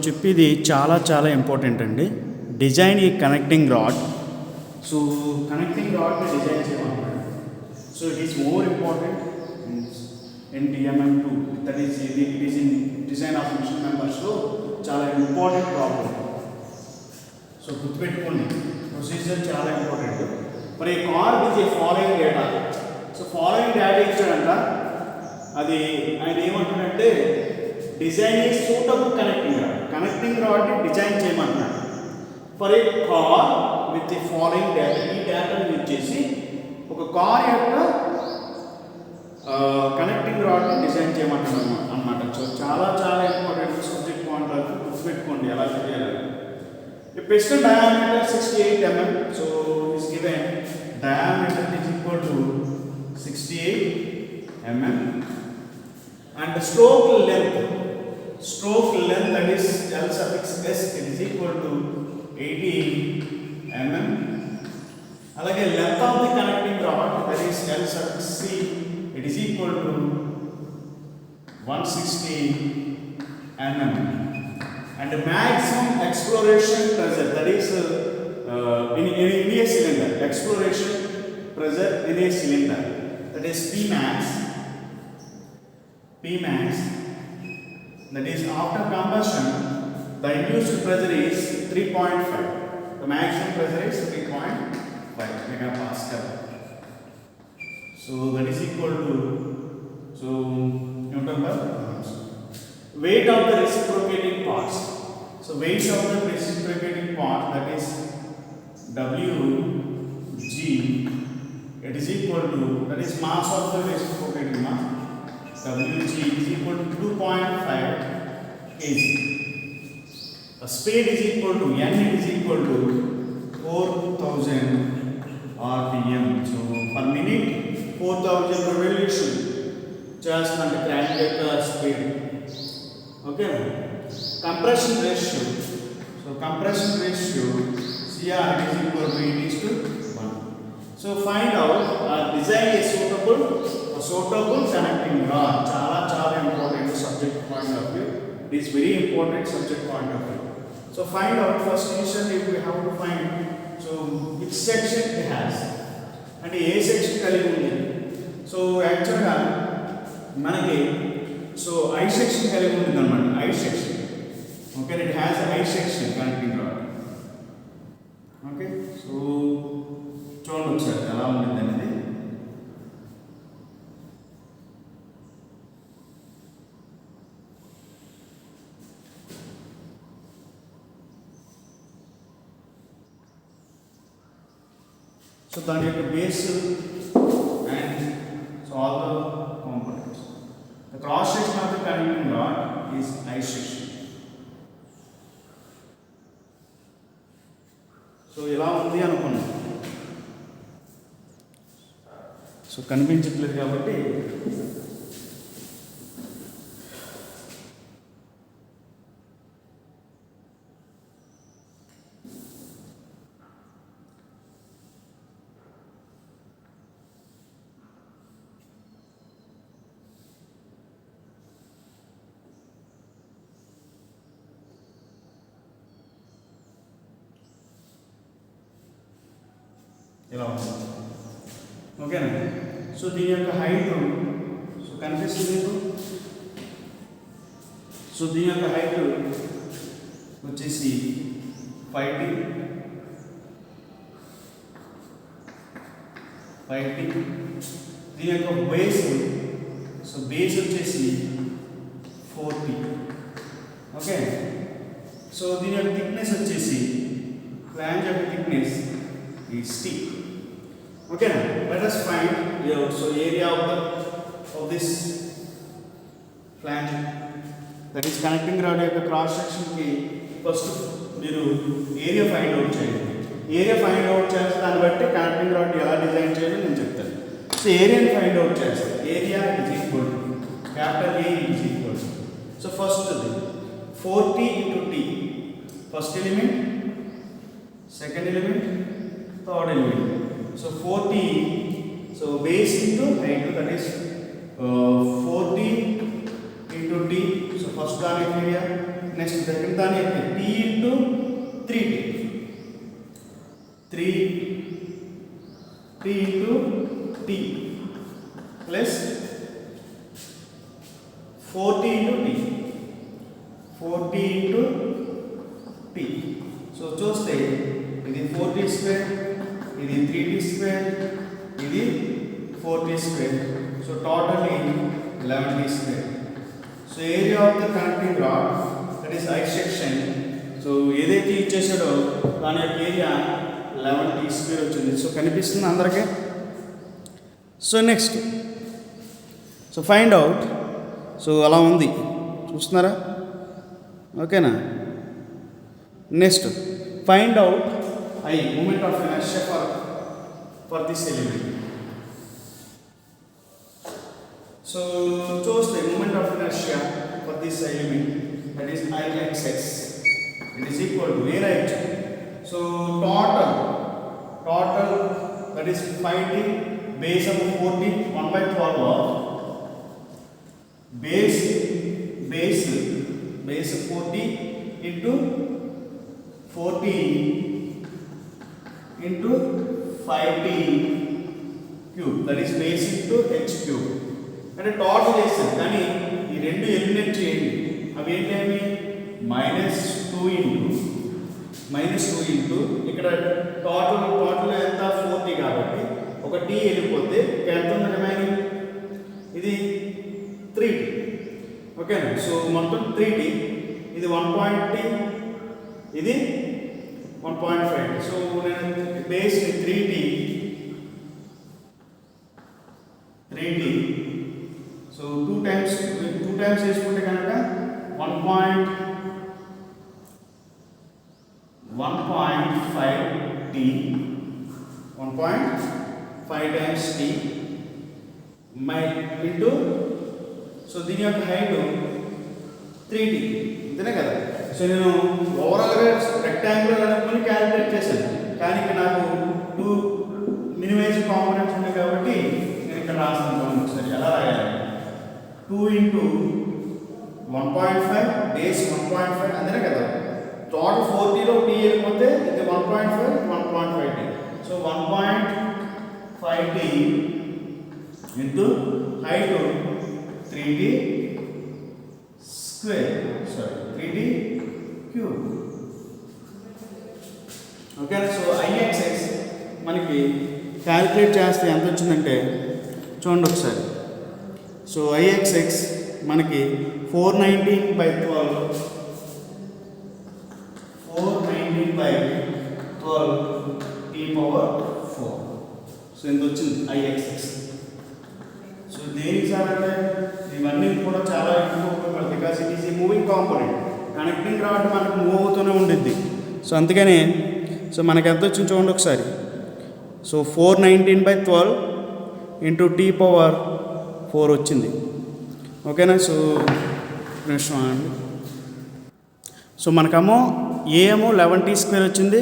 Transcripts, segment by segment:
చెప్పేది చాలా చాలా ఇంపార్టెంట్ అండి. డిజైన్ ఈ కనెక్టింగ్ రాడ్. సో కనెక్టింగ్ రాడ్ని డిజైన్ చేయమన్నాడు. So it is more important in DMM2. That is it is in design of machine మెంబర్స్లో చాలా ఇంపార్టెంట్ ప్రాబ్లం. సో గుర్తుపెట్టుకోండి, ప్రొసీజర్ చాలా ఇంపార్టెంట్. మరి car with a following data. So following data ఇచ్చాడంట. అది ఆయన ఏమంటున్నాడంటే డిజైన్ ఈజ్ సూటబుల్ కనెక్టింగ్ రాడ్ని డిజైన్ చేయమంటున్నాడు. For a car with a following data. ఈ డేటాను యూజ్ చేసి ఒక కార్ యొక్క కనెక్టింగ్ రాడ్ని డిజైన్ చేయమంటున్నాడు అన్నమాట. సో చాలా చాలా important subject point of view. గుర్తుపెట్టుకోండి ఎలా చేయాలి. A piston diameter 68 mm. So is given diameter is equal to 68 mm and the stroke length that is L suffix s, it is equal to 80 mm. Alage length of the connecting rod, that is L suffix c, it is equal to 160 mm. And the maximum exploration pressure, that is in a cylinder, exploration pressure in a cylinder, that is Pmax, that is after combustion the induced pressure is 3.5. The maximum pressure is 3.5 megapascal. So that is equal to, so Newton per weight of the reciprocating parts. So weight of the reciprocating part, that is Wg, it is equal to, that is mass of the reciprocating mass, Wg is equal to 2.5 kg. The speed is equal to n, it is equal to 4000 rpm. So per minute 4000 revolution చేస్తున్నట్టు crank యొక్క speed. Okay, compression ratio. So compression ratio CR is equal to it is to 1. So find out design a suitable connecting rod. Chala important subject point of view. It is very important subject point of view. So find out first initially we have to find so which section it has and a section కలిగి ఉంది. So actually మనకి so I section కలిగి ఉంటుంది అన్నమాట. I section, okay, it has a I section connecting rod. Okay, so చూడండి ఒకసారి ఎలా ఉంటుంది అనేది. సో దాని యొక్క base and so all the components. The cross section of the connecting rod is I section. So ఎలా ఉంది అనుకున్నాం. సో కనిపించట్లేదు కాబట్టి ఇలా ఉంటుంది. ఓకేనా. సో దీని యొక్క హైట్ సో కనిపిస్తుంది మీకు. సో దీని యొక్క హైట్ వచ్చేసి 5t. దీని యొక్క బేస్ సో బేస్ వచ్చేసి 4t. ఓకే. సో దీని యొక్క థిక్నెస్ వచ్చేసి ఫ్లాంజ్ యొక్క thickness is t. Okay, now let us find so area of this flange, that is connecting rod యొక్క cross section కి ఫస్ట్ మీరు ఏరియా ఫైండ్ అవుట్ చేయండి. Area find out చేస్తే దాన్ని బట్టి కనెక్టింగ్ రాడ్ ఎలా డిజైన్ చేయాలో నేను చెప్తాను. సో ఏరియాని ఫైండ్ అవుట్ చేస్తాను. Area is equal to capital A is equal to, so first 4t into t, first element, second element, third element. So 4t, so base into height, that is 4t into t. So first garnet area, next దగ్గర దాని T into 3t 3t into t plus 4t into t 4t into t. So చూస్తే ఇది 4t square, ఇది 3t square, ఇది 4t square. So totally 11t square. So area of the connecting rod that is I section. సో ఏదైతే ఇచ్చేసాడో దాని యొక్క area 11t square వచ్చింది. సో కనిపిస్తుంది అందరికీ. So next so find out. So అలా ఉంది చూస్తున్నారా, ఓకేనా. Next find out I moment of inertia for this element. So చూస్తే moment of inertia for this element that is Ixx it is equal to where I check. So total that is 5t base of 40 1/12 of base 40 into 40 into 5t cube, that is base into h cube. అంటే total చేస్తాం కానీ ఈ రెండు eliminate చేయండి. అవి ఏంటంటే -2 into ఇక్కడ total ఎంత 40 కాబట్టి ఒక t వెళ్ళిపోతే ఎంత ఉంది రిమైనింగ్, ఇది 3t. ఓకేనా. సో మొత్తం 3t, ఇది 1.t, ఇది 1.5. సో నేను బేస్ 3t సో 2 టైమ్స్ వేసుకుంటే కనుక 1.5t 1.5 times t my into. So దీని యొక్క హైట్ 3t ఇంతనే కదా. సో నేను ఓవరాల్గా రెక్టాంగులర్ అనుకుని క్యాలిక్యులేట్ చేశాను, కానీ ఇక్కడ నాకు 2 మినిమైజ్ కాంపోనెంట్స్ ఉన్నాయి కాబట్టి నేను ఇక్కడ రాస్తాను. ఒకసారి ఎలా రాయాలి, 2 ఇంటూ 1.5 బేస్ 1.5 అంతనే కదా. టోటల్ 40లో t వెళ్ళిపోతే ఇది 1.5 1.5t. So 1.5t into height 3t square, sorry 3t cube. ఓకేనా. సో Ixx మనకి క్యాలిక్యులేట్ చేస్తే ఎంత వచ్చిందంటే చూడండి ఒకసారి. సో Ixx మనకి 419/12 t పవర్ 4. సో ఎంత వచ్చింది Ixx. సో దేనికి సార్ అంటే ఇవన్నీ కూడా చాలా ఎక్కువ ఉపయోగపడతాయి, because it is a moving component. Connecting rod మనకు మూవ్ అవుతూనే ఉండిద్ది. సో అందుకనే సో మనకి ఎంత వచ్చింది చూడండి ఒకసారి. సో 419/12 ఇంటూ t పవర్ 4 వచ్చింది. ఓకేనా. సో నిమిషం అండి. సో మనకేమో ఏమో 11t స్క్వేర్ వచ్చింది.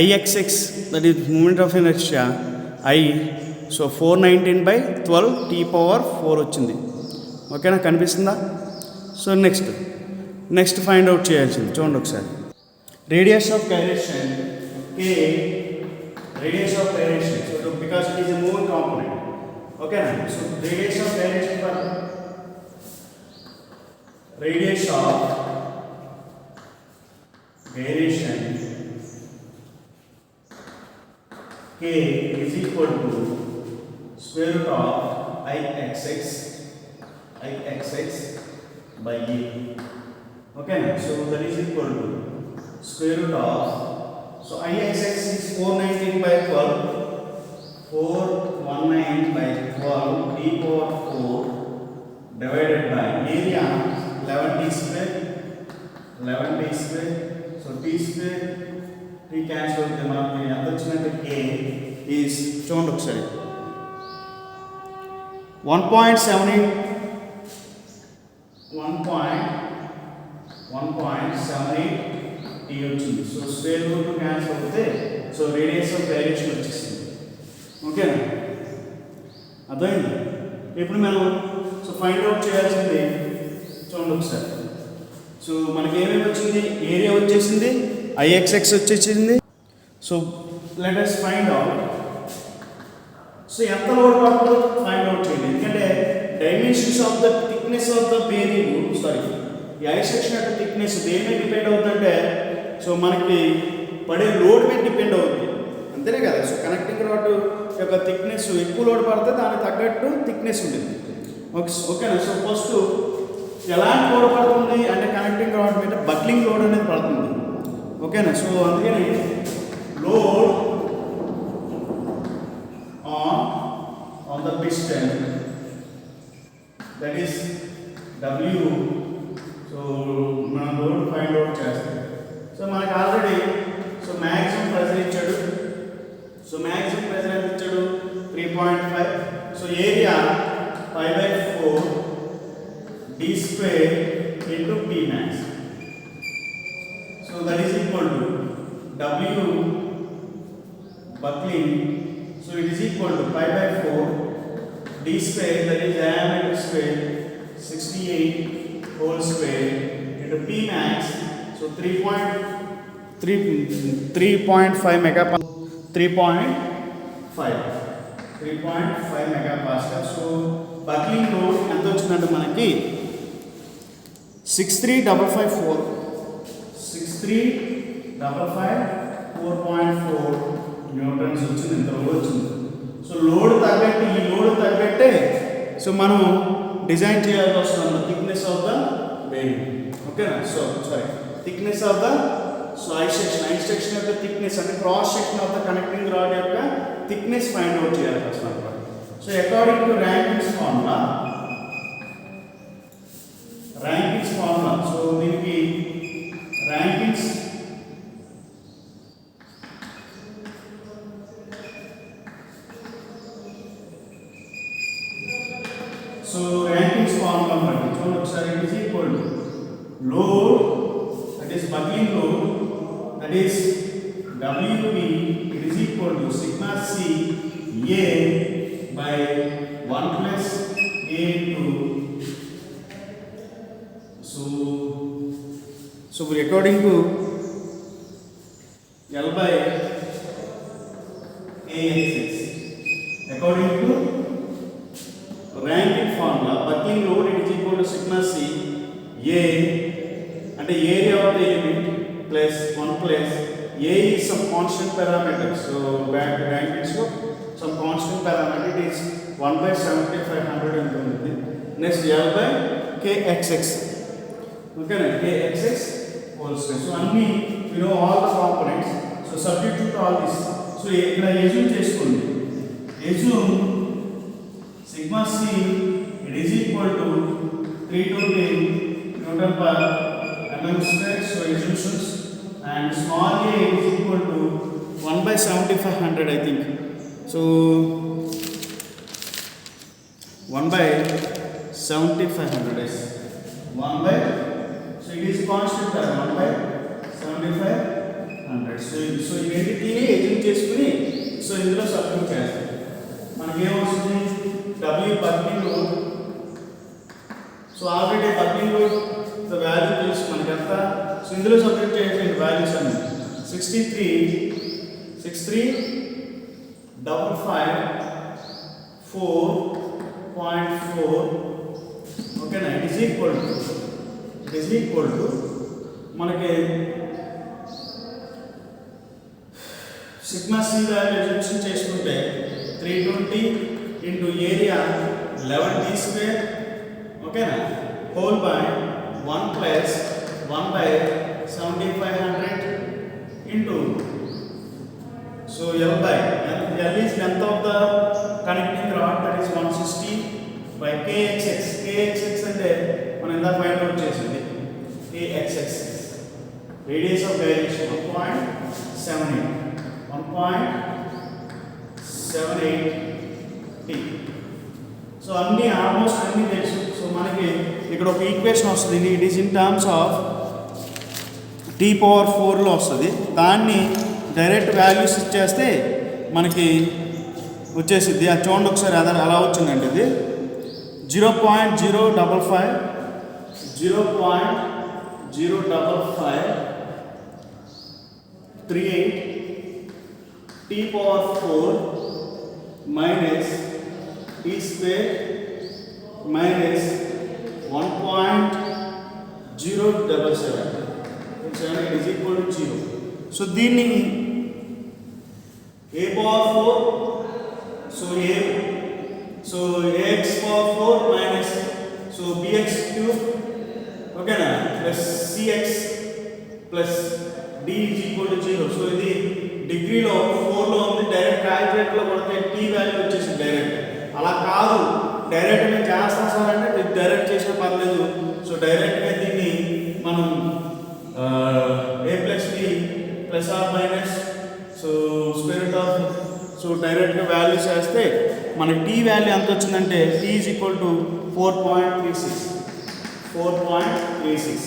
Ixx that is moment of inertia I. So 419/12 t power 4 వచ్చింది. ఓకేనా, కనిపిస్తుందా. సో నెక్స్ట్ ఫైండ్ అవుట్ చేయాల్సింది చూడండి ఒకసారి. Radius of gyration k, radius of gyration. So because it is a moving component. ఓకేనా. So radius of gyration k is equal to square root of Ixx by a. Okay, so that is equal to square root of, so Ixx is 419/12 419/12 t power 4 divided by area 11t square. So t square t cancel with the mark. K is చూడండి ఒకసారి 1.78 t వచ్చింది. So square root cancel అవుతే so radius of gyration వచ్చేసింది. ఓకేనా, అర్థమైంది. ఇప్పుడు మనం so find out చేయాల్సింది చూడండి ఒకసారి. సో మనకి ఏమేమి వచ్చింది, ఏరియా వచ్చేసింది, ఐఎక్స్ఎక్స్ వచ్చేసింది. So let us find out. So ఎంత లోడ్ పడుతుందో ఫైండ్ అవుట్ చేయండి. ఎందుకంటే dimensions of the thickness of the bearing, sorry ఈ ఐ సెక్షన్ యొక్క థిక్నెస్ దేని మీద డిపెండ్ అవుతుందంటే సో మనకి పడే లోడ్ మీద డిపెండ్ అవుతుంది, అంతేనే కదా. సో కనెక్టింగ్ రాడ్ యొక్క థిక్నెస్ ఎక్కువ లోడ్ పడితే దానికి తగ్గట్టు థిక్నెస్ ఉంటుంది. ఓకేనా. సో ఫస్ట్ ఎలాంటి లోడ్ పడుతుంది అంటే కనెక్టింగ్ రాడ్ మీద బక్లింగ్ లోడ్ అనేది పడుతుంది. ఓకేనా. సో అందుకని load on the piston, that is W. So మనం లోడ్ ఫైండ్ అవుట్ చేస్తాం. సో మనకి ఆల్రెడీ సో మ్యాక్సిమం ప్రెజర్ ఇచ్చాడు. సో మ్యాక్సిమం ప్రెజర్ ఎంత ఇచ్చాడు, 3.5. So area 5/4 d square into P max. So that is equal to W buckling. So it is equal to 5/4 d square, that is diameter square, 68 whole square into P max. So 3.5 megapascal. 3.5 megapascal. So buckling load ఎంత వచ్చిందంటే మనకి 63,554 4.4 Newton's వచ్చింది, ఇంత load వచ్చింది. So load తగ్గట్టు ఈ load తగ్గట్టే so మనం డిజైన్ చేయాల్సి వస్తుంది థిక్నెస్ ఆఫ్ ద బేరింగ్. ఓకేనా. So sorry thickness of the so I section యొక్క థిక్నెస్ అంటే cross section of the connecting rod యొక్క థిక్నెస్ ఫైండ్ అవుట్ చేయాల్సి వస్తుంది. So according to Rankine's formula, so దీనికి ర్యాంకిన్స్ ఫార్ములా బట్టి చూడండి ఒకసారి. It is equal to load, that is buckling load, that is WB, it is equal to sigma C A by 1 plus A2. So according to L by AXX, according to Rankine formula, buckling load it is equal to sigma C A and the area of the element plus 1 plus A is some constant parameter. So back to Rankine, so some constant parameter, it is 1/7500 and next L by KXX. Okay, KXX whole square. So only we know all the components. So substitute all this. So here assume చేసుకోండి. Assume sigma C it is equal to 320 Newton per mm square. So assumptions, and small a is equal to 1/7500 I think. So 1/7500 is 1 so it is constant 1/7500. So ఈ రెండింటిని execute చేసుకుని so ఇందులో substitute చేస్తాం. మనకి ఏమొస్తుంది, W buckling load. So already buckling load the value తెలుసు మనకి ఎంత. సో ఇందులో సబ్స్టిట్యూట్ చేయండి వాల్యూస్ అన్ని 63,554.4. ఓకేనా. ఇట్ ఈస్ ఈక్వల్ టు మనకి సిగ్మా సి వాల్యూ ఎగ్జిక్యూషన్ చేసుకుంటే 320 ఇంటూ ఏరియా 11 d స్క్వేర్. ఓకేనా. Whole by 1 plus 1/7500 into so L by L is length of the connecting rod, that is 160 by KXX. KXX అంటే మనం ఇందాక find out చేసింది KXX radius of direction 1.78 T. So అన్ని almost అన్ని తెలుసు. So మనకి ఇక్కడ ఒక ఈక్వేషన్ వస్తుంది, it is in terms of T⁴లో వస్తుంది. దాన్ని డైరెక్ట్ వాల్యూస్ ఇచ్చేస్తే మనకి వచ్చేసిద్ది. అది చూడండి ఒకసారి, అలా వచ్చిందండి. ఇది 0.055 0.5538 t power 4 minus t square minus 1.077. It is equal to 0. So దీన్ని a power 4, so ax power 4 minus bx cube, okay na, plus cx plus d is equal to 0. So ఇది డిగ్రీలో 4 లో ఉంది, డైరెక్ట్ క్యాలిక్యులేటర్ లో కొడితే t value వచ్చేసి direct. అలా కాదు, డైరెక్ట్ నేను చేస్తాం సార్ అంటే డైరెక్ట్ చేసిన పర్లేదు. సో డైరెక్ట్గా దీన్ని మనం a plus b plus or minus square root of డైరెక్ట్గా వాల్యూ చేస్తే మనకి t వాల్యూ ఎంత వచ్చిందంటే t is equal to 4.36.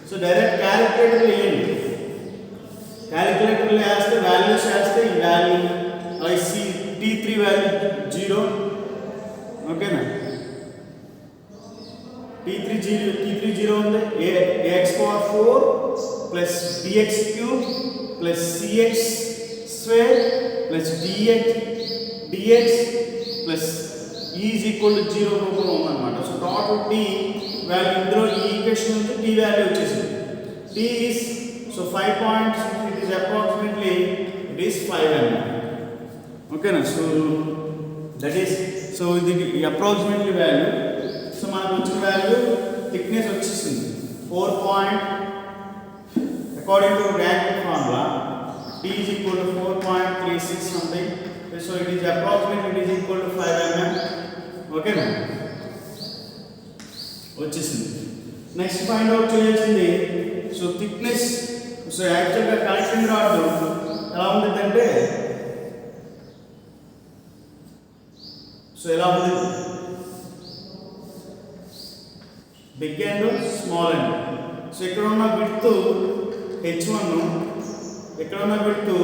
So direct క్యాలిక్యులేటర్లో ఏంటి, క్యాలిక్యులేటర్లో వేస్తే వాల్యూస్ వేస్తే ఈ వాల్యూ అలాగే t3 వాల్యూ 0, ఓకేనా, t3 0 ఉంది, ax power 4 plus bx cube plus cx square plus dx plus e is equal to 0 రూపంలో ఉందన్నమాట. సో టోటల్ t వాల్యూ ఇందులో ఈ ఈక్వేషన్ నుంచి t వాల్యూ వచ్చేసింది. t is 5 points, it is approximately 5 mm, ఓకేనా. So that is ఇది approximately value. So మనకు వచ్చిన వాల్యూ థిక్నెస్ వచ్చేసింది 4. According to ranking formula t is equal to 4.36 something. So it is approximately it is equal to 5 mm, okay na, వచ్చేసింది. Next find out చేయాల్సింది thickness. యాక్చువల్గా connecting rod ఎలా ఉంటుందంటే ఎలా ఉంది, బిగ్ అండ్ స్మాల్ అండ్. ఇక్కడ ఉన్న విడ్త్ h1, ఇక్కడ ఉన్న విడ్త్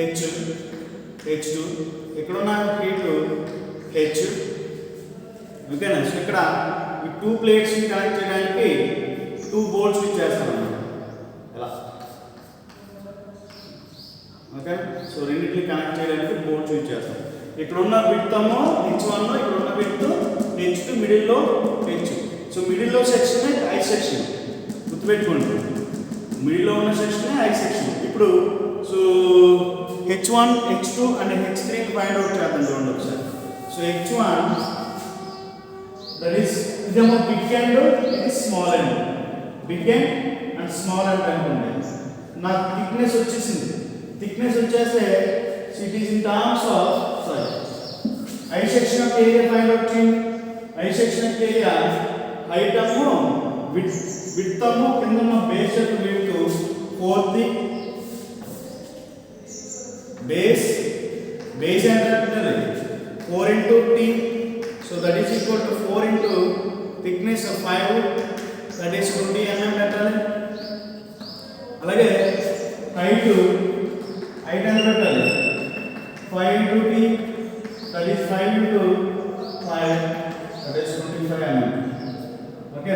h2, ఇక్కడ ఉన్న హీట్ h, ఓకేనా. సో ఇక్కడ ఈ 2 ప్లేట్స్ని కనెక్ట్ చేయడానికి 2 బోల్ట్స్ ఇచ్చేస్తాను ఎలా, ఓకే. సో రెండింటిని కనెక్ట్ చేయడానికి బోల్ట్స్ ఇచ్చేస్తాం. ఇక్కడ ఉన్న విడ్త్ ఏమో h1, ఇక్కడ ఉన్న విడ్త్ h2, మిడిల్లో h. సో మిడిల్లో సెక్షన్ ఐ సెక్షన్ గుర్తుపెట్టుకోండి, మిడిల్లో ఉన్న సెక్షన్ ఐ సెక్షన్. ఇప్పుడు h1, h2 and h3 find out చేద్దాం చూడండి ఒకసారి. h1 దట్ ఈస్ ఇదేమో బిగ్ అండ్ ఇది small end, big end small end అనుకోండి. నాకు థిక్నెస్ వచ్చేసింది. థిక్నెస్ వచ్చేస్తే it is in terms of I section of area find out చేయండి. I section of area height అమ్మో విడ్త్ అమ్మో కింద ఉన్న బేస్ యొక్క విడ్త్ 4th బేస్ ఎంత అంటే 4 into t. So that is equal to 4 into thickness of 5, that is 20 mm పెట్టాలి. అలాగే height ఎంత పెట్టాలి 5 into t, that is 5 into 5, that is 25 mm, okay.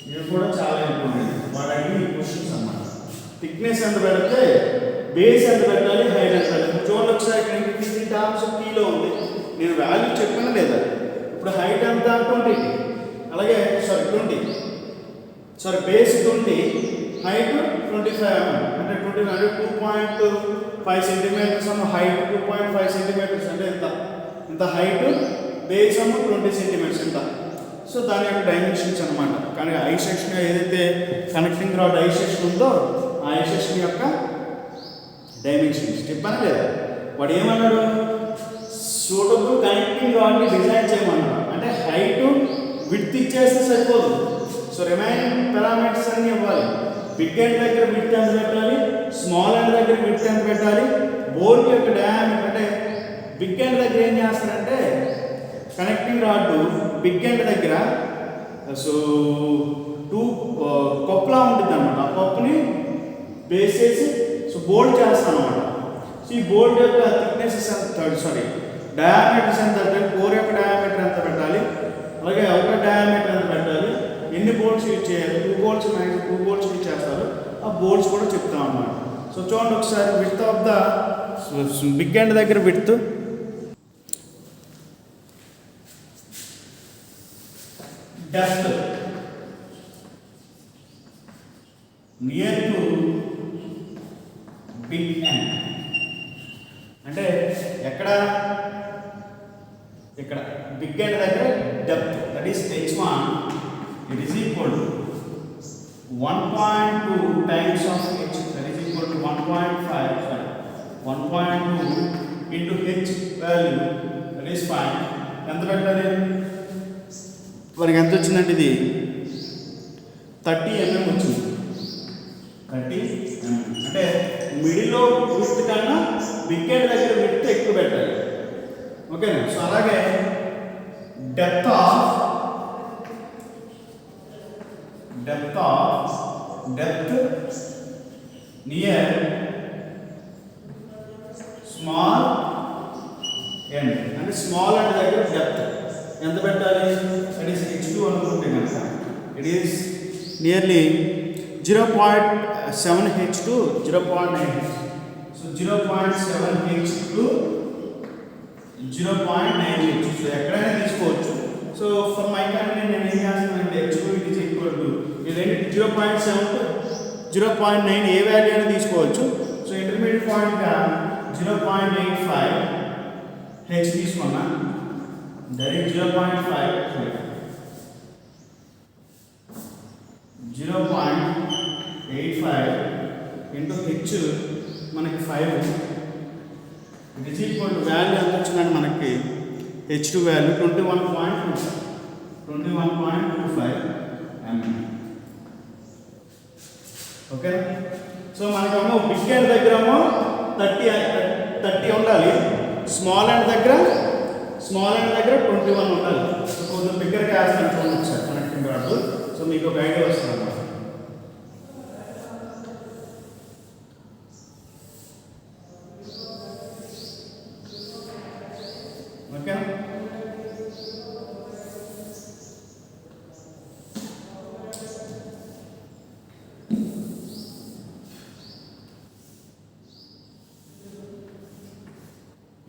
ఇది కూడా చాలా ఇంపార్టెంట్, వాడు అడిగి క్వశ్చన్స్ అన్నమాట. థిక్నెస్ ఎంత పెడితే బేస్ ఎంత పెట్టాలి, హైట్ ఎంత పెట్టాలి. చూడండి ఒకసారి ఇక్కడ టర్మ్స్ ఆఫ్ టీలో ఉంది, నేను వాల్యూ చెప్పాను లేదా. ఇప్పుడు హైట్ ఎంత 20, అలాగే 20, బేస్ 20, హైట్ 25 mm, అంటే 2.5 సెంటీమీటర్స్ అమ్మ హైట్, 2.5 సెంటీమీటర్స్ అంటే ఇంత హైట్, బేస్ అమ్మ 20 సెంటీమీటర్స్ ఇంత. సో దాని యొక్క డైమెన్షన్స్ అనమాట. కానీ ఐ సెక్షన్ ఏదైతే కనెక్టింగ్ రాడ్ ఐ సెక్షన్ ఉందో ఆ ఐ సెక్షన్ యొక్క డైమెన్షన్స్ చెప్పాను లేదా. వాడు ఏమన్నాడు, సూటబుల్ కనెక్టింగ్ రాడ్ని డిజైన్ చేయమన్నాడు. అంటే హైట్ విడ్త్ ఇచ్చేస్తే సరిపోదు. సో రిమైనింగ్ పారామీటర్స్ అన్నీ ఇవ్వాలి. బిగ్ ఎండ్ దగ్గర విడ్త్ ఎంత పెట్టాలి, స్మాల్ ఎండ్ దగ్గర విడ్త్ ఎంత పెట్టాలి, బోల్ట్ యొక్క డయామీటర్. అంటే బిగ్ ఎండ్ దగ్గర ఏం చేస్తారంటే కనెక్టింగ్ రాడ్ బిగ్ ఎండ్ దగ్గర కప్పులా ఉంటుంది అన్నమాట. ఆ కప్పుని బేస్ చేసి బోల్ట్ చేస్తాను అన్నమాట. సో ఈ బోల్ట్ యొక్క థిక్నెస్ డయామీటర్స్ ఎంత అంటే 4 యొక్క డయామీటర్ ఎంత పెట్టాలి, అలాగే అవుటర్ డయామీటర్ ఎంత పెట్టాలి, ఎన్ని బోల్ట్స్ యూజ్ చేయాలి, 2 బోల్ట్స్ మ్యాక్సిమం 2 బోల్ట్స్ యూజ్ చేస్తారు, ఆ బోల్ట్స్ కూడా చెప్తాం అన్నమాట. సో చూడండి ఒకసారి width of the big end దగ్గర width depth near to big end అంటే ఎక్కడ, ఇక్కడ బిగ్ ఎండ్ దగ్గర depth that is h1 it is equal to 1.2 times of h that is equal to 1.2 into h value that is 5. ఎంత పెట్టాలి మనకి, ఎంత వచ్చిందంటే ఇది 30 mm వచ్చింది. 30 mm అంటే మిడిల్లో విడ్త్ కన్నా బిగ్ ఎండ్ దగ్గర విడ్త్ ఎక్కువ పెట్టాలి. ఓకేనా. సో అలాగే డెప్త్ నియర్ స్మాల్ ఎండ్ అంటే స్మాల్ ఎండ్ దగ్గర డెప్త్ ఎంత పెట్టాలి, దట్ ఈస్ h2 అనుకుంటే కనుక it is nearly 0.7 h2 0.9. So 0.7 h2 0.9 h. So ఎక్కడైనా తీసుకోవచ్చు. సో ఫర్ మై కంటే నేను ఏం చేస్తానంటే h2 it is equal to ఇదేంటి 0.7 టు 0.9 ఏ వాల్యూ అయినా తీసుకోవచ్చు. సో ఇంటర్మీడియట్ పాయింట్గా 0.85 h తీసుకున్నా, దట్ ఈస్ 0.5 0.85 ఇంటూ h మనకి 5 it is equal to value ఎంత వచ్చిందంటే మనకి h2 value 21.25 mm. Okay. So మనకేమో బిగ్ ఎండ్ దగ్గరేమో 30 ఉండాలి, స్మాల్ ఎండ్ దగ్గర 21 ఉండాలి. సో కొంచెం బిగ్గరగా వేస్తాను చూడండి ఒకసారి కనెక్టింగ్ రాడ్. సో మీకు ఒక ఐడియా వస్తుంది అన్నమాట. ఓకే.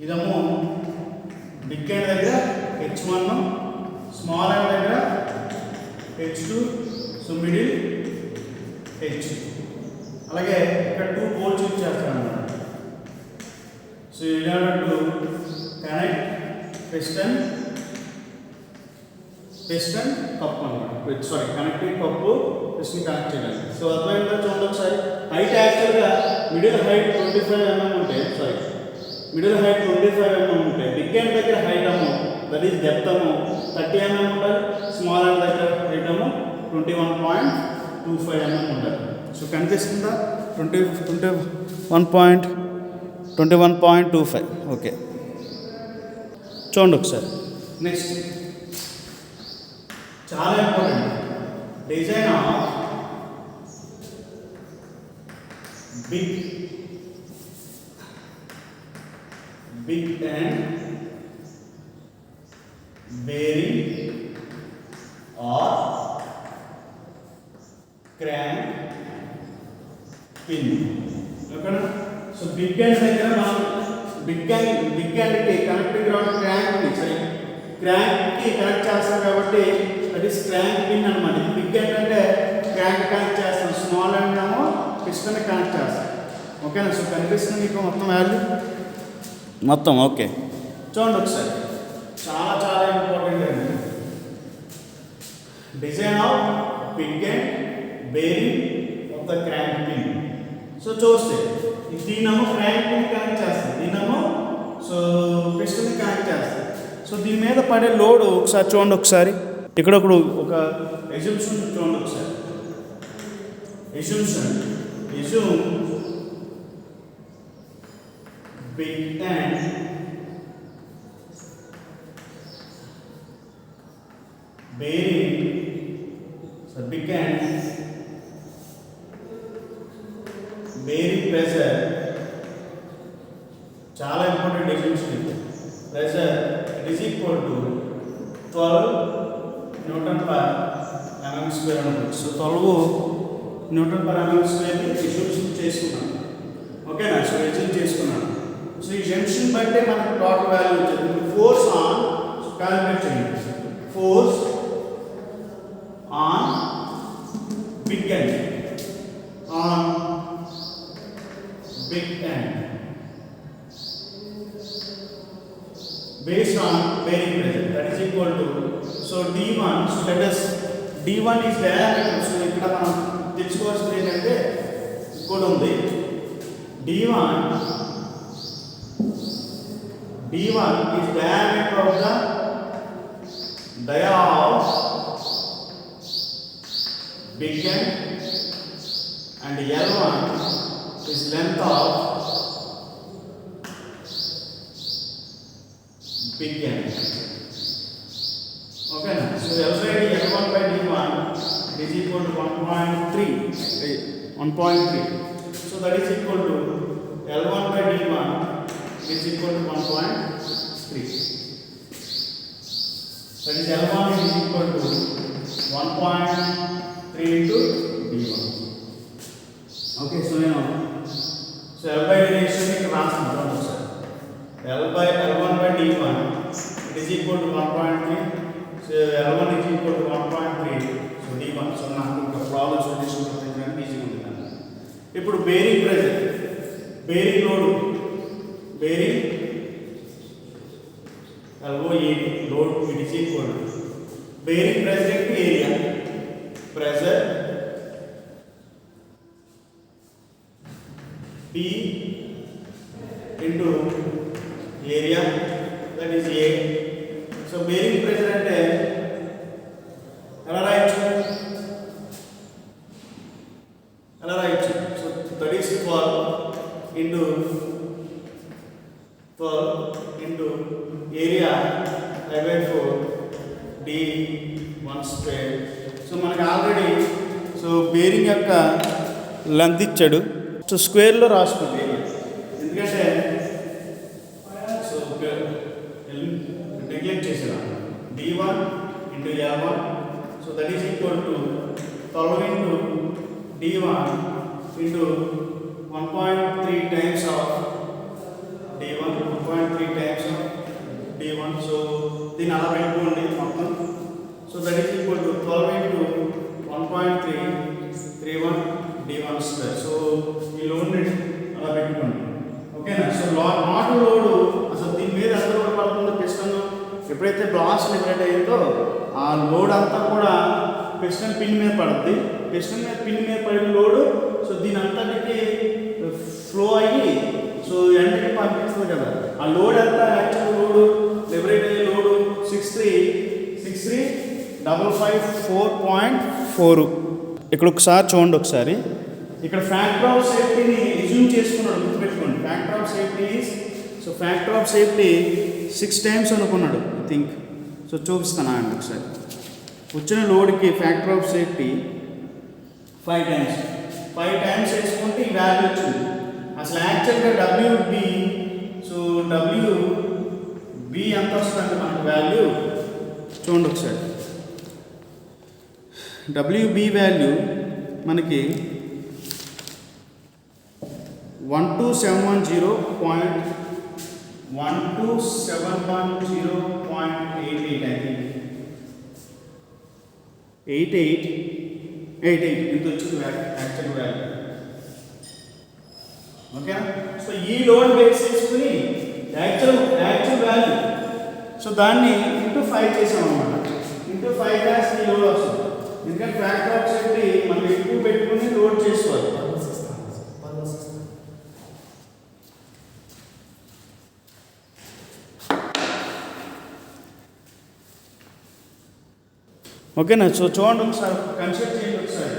ఇదేమో బిగ్ ఎండ్ దగ్గర h1, స్మాల్ ఎండ్ దగ్గర h2, సో మిడిల్ h. అలాగే ఇక్కడ 2 బోల్ట్స్ యూజ్ చేస్తాను అన్నమాట. సో ఇలాంటి కనెక్ట్ పిస్టన్ కప్పు అన్నమాట. Sorry connecting cap piston connect చేయాలి. సో అర్థమైందా చూడండి ఒకసారి. హైట్ యాక్చువల్గా మిడిల్ హైట్ 25 mm ఉంటే, సారీ మిడిల్ హైట్ 25 mm ఉంటే బిగ్ ఎండ్ దగ్గర height that is depth 30 mm ఉండాలి, స్మాల్ ఎండ్ దగ్గర హైట్ 21.25 mm ఉండాలి. సో కనిపిస్తుందా 21.25. ఓకే చూడండి ఒకసారి. నెక్స్ట్ చాలా important, design of big and bearing or crank pin. ఓకేనా. సో బిగ్ ఎండ్ దగ్గర మనం బిగ్ ఎండ్కి కనెక్టింగ్ రాడ్ క్రాంక్కి కనెక్ట్ చేస్తాం కాబట్టి దట్ ఈస్ క్రాంక్ పిన్ అనమాట. బిగ్ ఎండ్ అంటే క్రాంక్ కనెక్ట్ చేస్తాం, స్మాల్ ఎండ్ ఏమో పిస్టన్ కనెక్ట్ చేస్తాం. ఓకేనా. సో కనిపిస్తుంది మీకు మొత్తం వాల్యూ మొత్తం. ఓకే చూడండి ఒకసారి, చాలా చాలా ఇంపార్టెంట్ అండి. Design of big end bearing of the crank pin. So చూస్తే దీనేమో క్రాంక్ పిన్ కనెక్ట్ చేస్తాం, దీనేమో సో పిస్టన్ కనెక్ట్ చేస్తాం. సో దీని మీద పడే లోడ్ ఒకసారి చూడండి ఒకసారి. ఇక్కడ ఒక ఎజ్యూమ్షన్ చూడండి ఒకసారి. Assume big end bearing, so big end bearing pressure, చాలా important definition. Pressure it is equal to 12 Newton per mm square అనుకోవచ్చు. సో 12 న్యూటన్ పర్ mm స్క్వేర్ని ఎస్యూమ్ చేసుకున్నాను. ఓకేనా? సో ఎస్యూమ్ చేసుకున్నాను. సో ఈ జంక్షన్ బట్టే మనకు టోటల్ వాల్యూ వచ్చింది. ఫోర్స్ ఆన్ క్యాలిక్యులేట్ చేయండి. Force on big end, on big end based on bearing pressure, that is equal to, so d1, so let us, d1 is diameter. So ఇక్కడ మనం తెలుసుకోవాల్సింది ఏంటంటే ఇక్కడ ఉంది d1 is diameter of the dia of big end, and L1 is length of big end. Okay, so already L1 by D1 is equal to 1.3. So that is equal to L1 by D1 is equal to 1.3. That is L1 is equal to 1.3 into D1. Okay, so now, so L by D ratio is transformed. L by L1 by D1 it is equal to 1.3. So L1 is equal to 1.3. So D1. So నాకు ఇంకా problem solution పెట్టడానికి ఈజీగా ఉంటుంది. ఇప్పుడు bearing pressure, bearing load, bearing LO80 load it is equal to bearing pressure into area, pressure P into area, that is A. So bearing pressure అంటే ఎలా రాయొచ్చు? So that is 12 into area I/4 d1 square. So మనకి already so bearing యొక్క length ఇచ్చాడు. So స్క్వేర్లో రాసుకుంది ఎందుకంటే neglect చేసేదా d1 into L1. So that is equal to 12 into d1 into 1.3 times of d1, 1.3 times of d1. So దీన్ని అలా పెట్టుకోండి మొత్తం. So that is equal to 12 into 1.331 d1 square. So ఈ లోడ్ని అలా పెట్టుకోండి. ఓకేనా? సో నాట్ లోడ్ అసలు దీని మీద ఎంత లోడ్ పడుతుందో పిస్టన్ ఎప్పుడైతే బ్లాస్ట్ లిబరేట్ అయ్యిందో ఆ లోడ్ అంతా కూడా పిస్టన్ పిన్ మీద పడుతుంది. పిస్టన్ మీద పిన్ మీద పడిన లోడ్ సో దీని అంతటికి ఫ్లో అయ్యి సో ఎండ్కి పంపిస్తుంది కదా. ఆ లోడ్ అంతా యాక్చువల్ లోడ్ లిబరేట్ అయ్యే లోడ్ 63,554.4. ఇక్కడ ఒకసారి చూడండి. ఒకసారి ఇక్కడ ఫ్యాక్టర్ ఆఫ్ సేఫ్టీని ఎజ్యూమ్ చేసుకున్నాడు, గుర్తుపెట్టుకోండి. Factor of safety so factor of safety 6 times అనుకున్నాడు ఐ థింక్. సో చూపిస్తాను అండి ఒకసారి. వచ్చిన లోడ్కి factor of safety 5 times. 5 times వేసుకుంటే ఈ వాల్యూ వచ్చింది. అసలు యాక్చువల్గా WB సో WB ఎంత వస్తుందంటే మనకు వాల్యూ చూడండి ఒకసారి. WB వాల్యూ మనకి 1270.88 I think. 88 ఇంత వచ్చింది యాక్చువల్ వాల్యూ. ఓకే. సో ఈ లోడ్ బేస్ చేసుకుని యాక్చువల్ వాల్యూ సో దాన్ని ఇంటూ 5 చేసాం అన్నమాట. ఇంటూ 5 చేస్తే ఈ లోడ్ వస్తుంది. ఎందుకంటే ఫ్యాక్టర్ ఆఫ్ సేఫ్టీ మనం ఎక్కువ పెట్టుకుని లోడ్ చేసుకోవాలి. ఓకేనా? సో చూడండి ఒకసారి, కన్సిడర్ చేయండి ఒకసారి.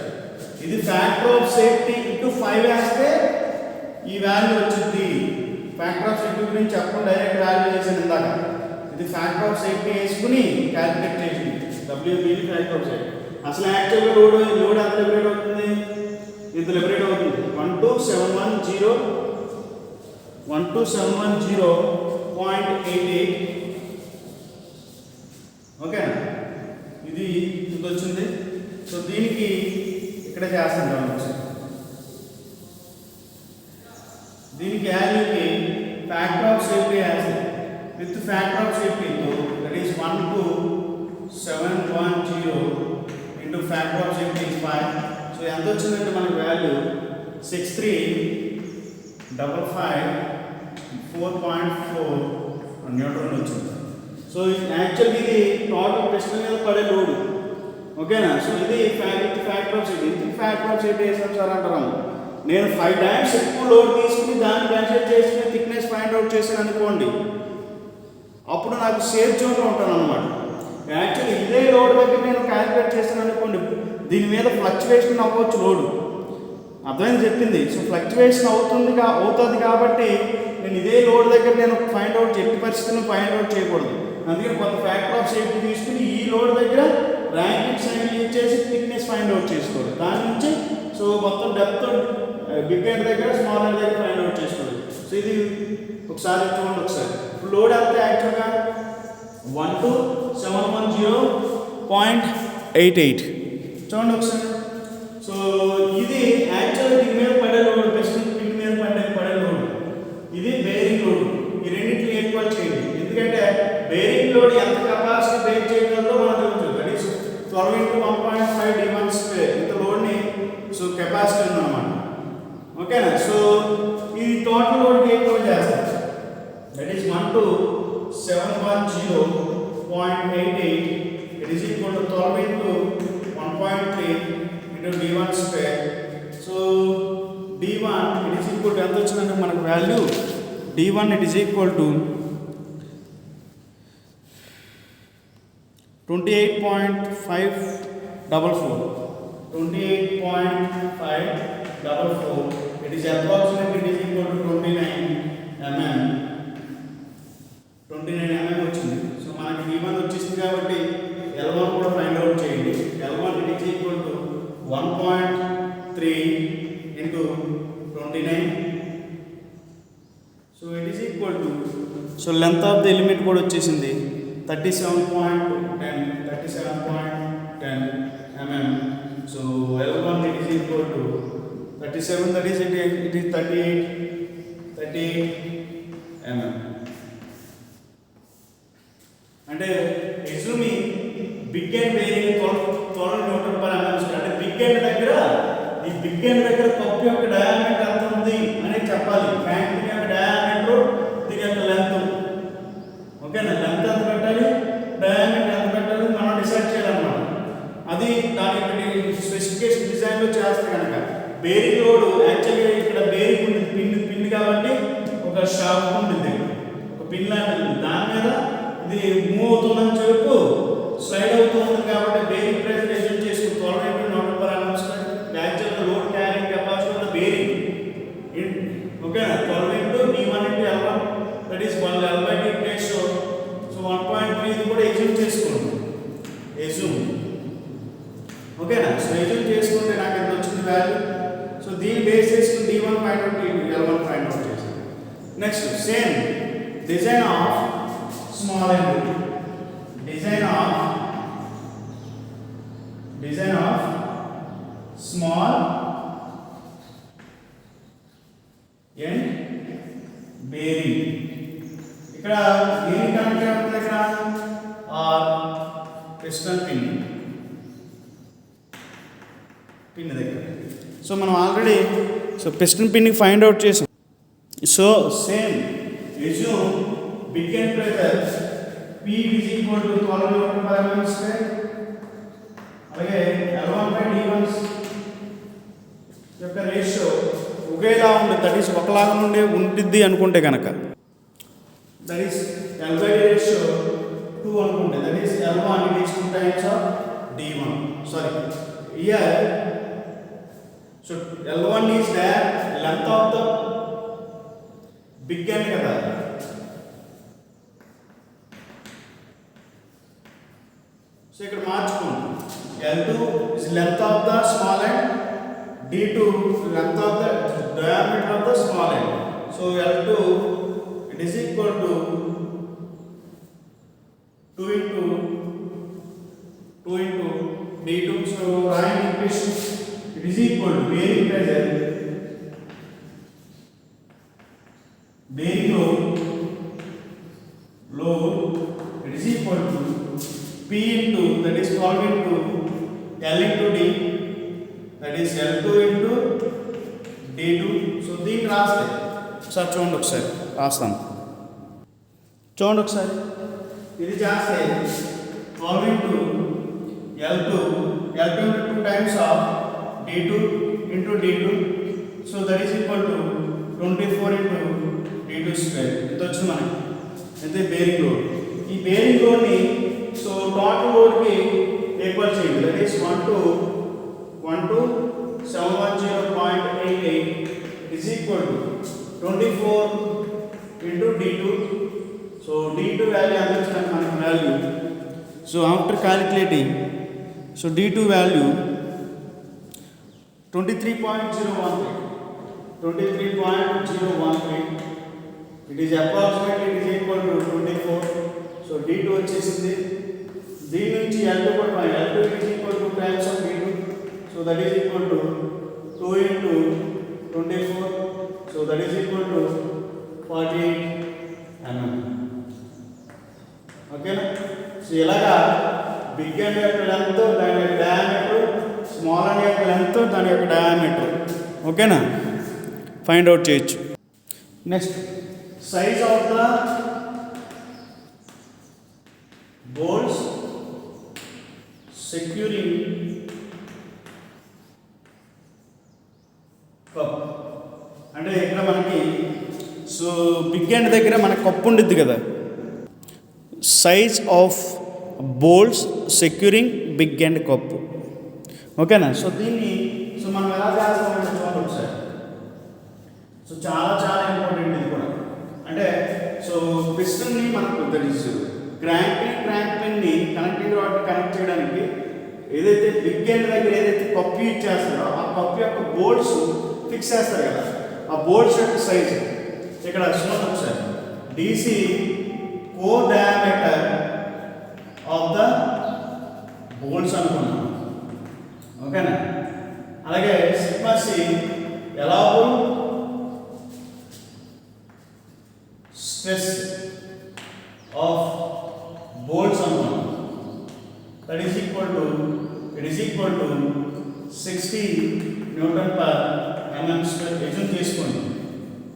ఇది ఫ్యాక్టర్ ఆఫ్ సేఫ్టీ ఇంటూ 5 వేస్తే ఈ వాల్యూ వచ్చింది. ఫ్యాక్టర్ ఆఫ్ సేఫ్టీ గురించి చెప్పకుండా డైరెక్ట్ వాల్యూ చేసాను ఇందాక. ఇది ఫ్యాక్టర్ ఆఫ్ సేఫ్టీ వేసుకుని క్యాలిక్యులేట్ చేసింది WB ఫ్యాక్టర్ ఆఫ్ సేఫ్టీ. అసలు యాక్చువల్గా లోడ్ ఎంత లిబరేట్ అవుతుంది? ఇంత లిబరేట్ అవుతుంది 1271.88. ఓకేనా? ఇది ఇంత వచ్చింది. సో దీనికి ఇక్కడ చేస్తాం చూడండి. దీనికి వాల్యూకి ఫ్యాక్టర్ ఆఫ్ సేఫ్టీ వేస్తాం. విత్ ఫ్యాక్టర్ ఆఫ్ సేఫ్టీతో that is 1 to 710 into factor of safety 5. So ఎంత వచ్చిందంటే మనకి వాల్యూ 6355.4 న్యూట్రన్ వచ్చింది. సో యాక్చువల్గా ఇది టోటల్ పిస్టన్ మీద పడే లోడ్, ఓకేనా. సో ఇది ఫ్యాక్టర్ ఆఫ్ సేఫ్టీ. ఇంటికి ఫ్యాక్టర్ ఆఫ్ సేఫ్టీ వేసాం సార్ అంటారు. నేను 5 times ఎక్కువ లోడ్ తీసుకుని దాన్ని కన్సిడర్ చేసి థిక్నెస్ ఫైండ్ అవుట్ చేశాను అనుకోండి, అప్పుడు నాకు సేఫ్ జోన్లో ఉంటాను అనమాట. యాక్చువల్లీ ఇదే లోడ్ దగ్గర నేను క్యాలిక్యులేట్ చేశాను అనుకోండి, దీని మీద ఫ్లక్చువేషన్ అవ్వచ్చు లోడు, అర్థమైంది చెప్పింది. సో ఫ్లక్చువేషన్ అవుతుంది కాబట్టి నేను ఇదే లోడ్ దగ్గర నేను ఫైండ్ అవుట్ ఎట్టి పరిస్థితులను ఫైండ్ అవుట్ చేయకూడదు. అందుకని కొంత ఫ్యాక్టర్ ఆఫ్ సేఫ్టీ తీసుకుని ఈ లోడ్ దగ్గర ర్యాంకింగ్ సైన్ యూజ్ చేసి థిక్నెస్ ఫైండ్ అవుట్ చేసుకోవాలి. దాని నుంచి సో మొత్తం డెప్త్ బిగ్ ఎండ్ దగ్గర స్మాల్ ఎండ్ దగ్గర ఫైండ్ అవుట్ చేసుకోవాలి. సో ఇది ఒకసారి చూడండి. ఒకసారి ఇప్పుడు లోడ్ అంతా యాక్చువల్గా 1 to 710.88 చూడండి ఒకసారి. సో ఇది యాక్చువల్గా దీని మీద పడే లోడ్, పిస్టన్ పిన్ మీద పడే లోడ్, ఇది బేరింగ్ లోడ్. ఈ రెండింటిని ఈక్వల్ చేయండి. ఎందుకంటే బేరింగ్ లోడ్ ఎంత కెపాసిటీ బేర్ చేయగలదో మనకు తెలుస్తుంది. దట్ ఈస్ 12 into 1.5 d1² ఇంత లోడ్ని సో కెపాసిటీ ఉందన్నమాట, ఓకేనా. సో ఈ టోటల్ లోడ్కి ఈక్వల్ చేస్తారు. That is 1 to 710.88 it is equal to 12 into 1.3 into d1². So d1 it is equal to ఎంత వచ్చిందంటే మనకు value d1 it is equal to 28.544. 28.544 it is approximately it is equal to 29 mm. 29 mm వచ్చింది. So మనకి d1 వచ్చేసింది కాబట్టి L1 కూడా find out చేయండి. L1 it is equal to 1.3 into 29. So it is equal to so length of the element కూడా వచ్చేసింది 37.10 mm. So L1 it is equal to 37, that is it is 38 mm. అంటే assuming big end bearing 12 newton per mm అంటే big end దగ్గర ఈ big end దగ్గర cap యొక్క diameter ఎంత ఉంది అనేది చెప్పాలి. ట్యాంక్ యొక్క డయామీటర్, దీని యొక్క లెంత్, ఓకేనా. లెంత్ ఎంత పెట్టాలి, డయామీటర్ ఎంత పెట్టాలి మనం డిసైడ్ చేయాలన్నమాట. అది దాని స్పెసిఫికేషన్ డిజైన్లో చేస్తే కనుక బేరింగ్ లోడ్ యాక్చువల్గా ఇక్కడ బేరింగ్ ఉంటుంది, పిన్ కాబట్టి ఒక షాఫ్ట్ ఉంటుంది, ఒక పిన్ లాంటిది. దాని మీద ఇది మూవ్ అవుతుందని చెప్పు స్లైడ్ అవుతూ ఉంటుంది కాబట్టి బేరింగ్ ప్రెషర్ అడ్జస్ట్ చేసుకుని 12 into 100 per mm యాక్చువల్గా load carrying capacity of the bearing, ఓకేనా. 12 into d1 into L1 that is 1 L/d ratio. So 1.3 ఇది కూడా ఎజ్యూమ్ చేసుకోండి, ఎజ్యూమ్, ఓకేనా. సో ఎజ్యూమ్ చేసుకుంటే నాకు ఎంత వచ్చింది వాల్యూ. సో దీన్ని బేస్ చేసుకుని d1 find out, L1 find out చేసాను. Next same design of small end, design of small end bearing. ఇక్కడ ఏం కనెక్ట్ అవుతుంది, ఇక్కడ పిస్టన్ పిన్ దగ్గర. సో మనం ఆల్రెడీ సో పిస్టన్ పిన్ని ఫైండ్ అవుట్ చేసాం. So same assume big end pressure P is equal to 12 Newton per mm². అలాగే L1 by D1 యొక్క రేషియో ఒకేలా ఉంటుంది, దట్ ఈస్ ఒకలాగా నుండి ఉంటుంది అనుకుంటే కనుక that is L by D ratio 2 అనుకుంటే that is L1 it is 2 times of D1. Sorry, here so L1 is the length of the big end కదా. సో ఇక్కడ మార్చుకోండి. L2 is length of the small end, D2 length of the diameter of the small end. So L2 it is equal to 2 into D2. So right P into, that is 12 into L into D, that is L2 into D2. So దీన్ని రాస్తే ఒకసారి చూడండి, ఒకసారి రాస్తాను చూడండి ఒకసారి. ఇది చేస్తే 12 into L2 into 2 times of D2 into D2, so that is equal to 24 into D2 square. ఇది వచ్చింది మనకి అయితే బేరింగ్ లోడ్. ఈ బేరింగ్ లోడ్ని సో టోటల్ లోడ్కి ఈక్వల్ చేయండి, that is 12710.88 is equal to 24 into D2. So D2 value ఎంత వచ్చిందంటే మనకి value, so after calculating, so D2 value 23.013. It is approximately it is equal to 24. So D2 వచ్చేసింది. దీని నుంచి L2 కూడా L2 is equal to times of D2. So that is equal to 2 into 24. So that is equal to 48 mm. Okay na? So ఇలాగా big and యొక్క length, దాని యొక్క diameter, small and యొక్క length, దాని యొక్క డయామీటర్, ఓకేనా, find out చేయొచ్చు. Next size of the bolts securing cup. అంటే ఇక్కడ మనకి సో బిగ్ ఎండ్ దగ్గర మనకు కప్పు ఉండిద్ది కదా, size of bolts securing big end cap, ఓకేనా. సో దీన్ని సో మనం ఎలా చేస్తామంటే చూడండి ఒకసారి. సో చాలా చాలా ఇంపార్టెంట్ ఇది కూడా. అంటే సో పిస్టన్ని మనకు తెలుసు, క్రాంక్ పిన్ని కనెక్టింగ్ రాడ్ కనెక్ట్ చేయడానికి ఏదైతే బిగ్ ఎండ్ దగ్గర ఏదైతే కప్పు యూజ్ చేస్తారో ఆ కప్పు యొక్క బోల్ట్స్ ఫిక్స్ చేస్తారు కదా, ఆ బోల్ట్స్ యొక్క సైజ్ ఇక్కడ చూడండి ఒకసారి. DC core diameter of the bolts అనుకున్నాం, ఓకేనా. అలాగే సిగ్మా సి ఎలాగో స్ట్రెస్ ఆఫ్ బోల్ట్స్ అనుకున్నాం, that is equal to 60 Newton/mm square assume చేసుకోండి,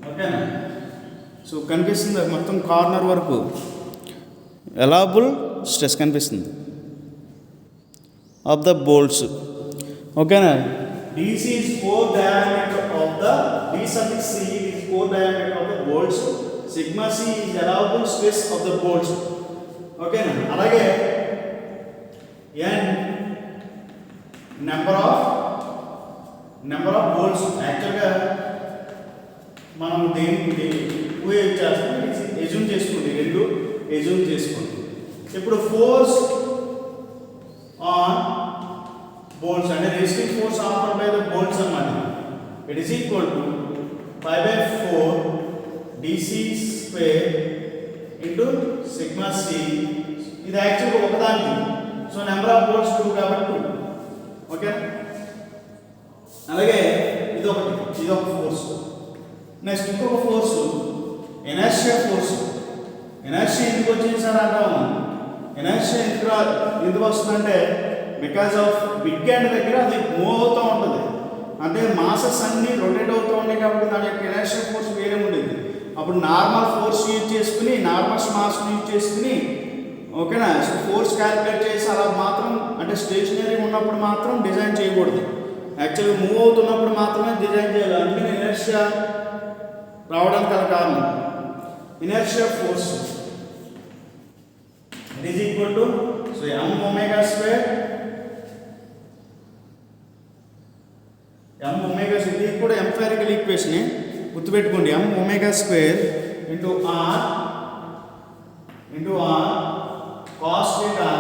ఓకేనా. సో కనిపిస్తుంది మొత్తం కార్నర్ వరకు ఎలాబుల్ స్ట్రెస్ కనిపిస్తుంది ఆఫ్ ద బోల్ట్స్, ఓకేనా. DC is core diameter of the D(C) is core diameter of the bolts. Sigma C is allowable stress of the bolts, ఓకేనా. అలాగే n number of bolts. యాక్చువల్గా మనం దేనికి యూజ్ చేస్తాం, assume చేసుకోండి, రెండు ఎజ్యూమ్ చేసుకోండి. ఇప్పుడు ఫోర్స్ ఆన్ బోల్ట్స్ అంటే resisting force offered by the bolts అన్నమాట. It is equal to 5/4 DC square into sigma c. ఇది యాక్చువల్గా ఒకదానికి, సో నెంబర్ ఆఫ్ బోల్ట్స్ 2 కాబట్టి 2, ఓకే. అలాగే ఇది ఒక ఫోర్స్. నెక్స్ట్ ఇంకొక ఫోర్స్ ఇనర్షియా ఫోర్స్. ఇనర్షియా ఎందుకు వచ్చింది సార్ అంటాము. ఇనర్షియా ఎందుకు వస్తుందంటే బికాజ్ ఆఫ్ బిగ్ ఎండ్ దగ్గర అది మూవ్ అవుతూ ఉంటుంది, అంటే మాసెస్ అన్నీ రొటేట్ అవుతూ ఉన్నాయి కాబట్టి దాని యొక్క ఇనర్షియా ఫోర్స్ వేరే ఉండేది. అప్పుడు నార్మల్ ఫోర్స్ యూజ్ చేసుకుని, నార్మల్ మాస్ యూజ్ చేసుకుని, ఓకేనా. సో ఫోర్స్ క్యాలిక్యులేట్ చేసి అలా మాత్రం, అంటే స్టేషనరీ ఉన్నప్పుడు మాత్రం డిజైన్ చేయకూడదు, యాక్చువల్గా మూవ్ అవుతున్నప్పుడు మాత్రమే డిజైన్ చేయాలి. అందుకని ఇనర్షియా రావడానికి గల కారణం inertia force. It is equal to so m omega square, ఇది కూడా ఎంపైరికల్ ఈక్వేషన్ గుర్తుపెట్టుకోండి. m omega square into r cos theta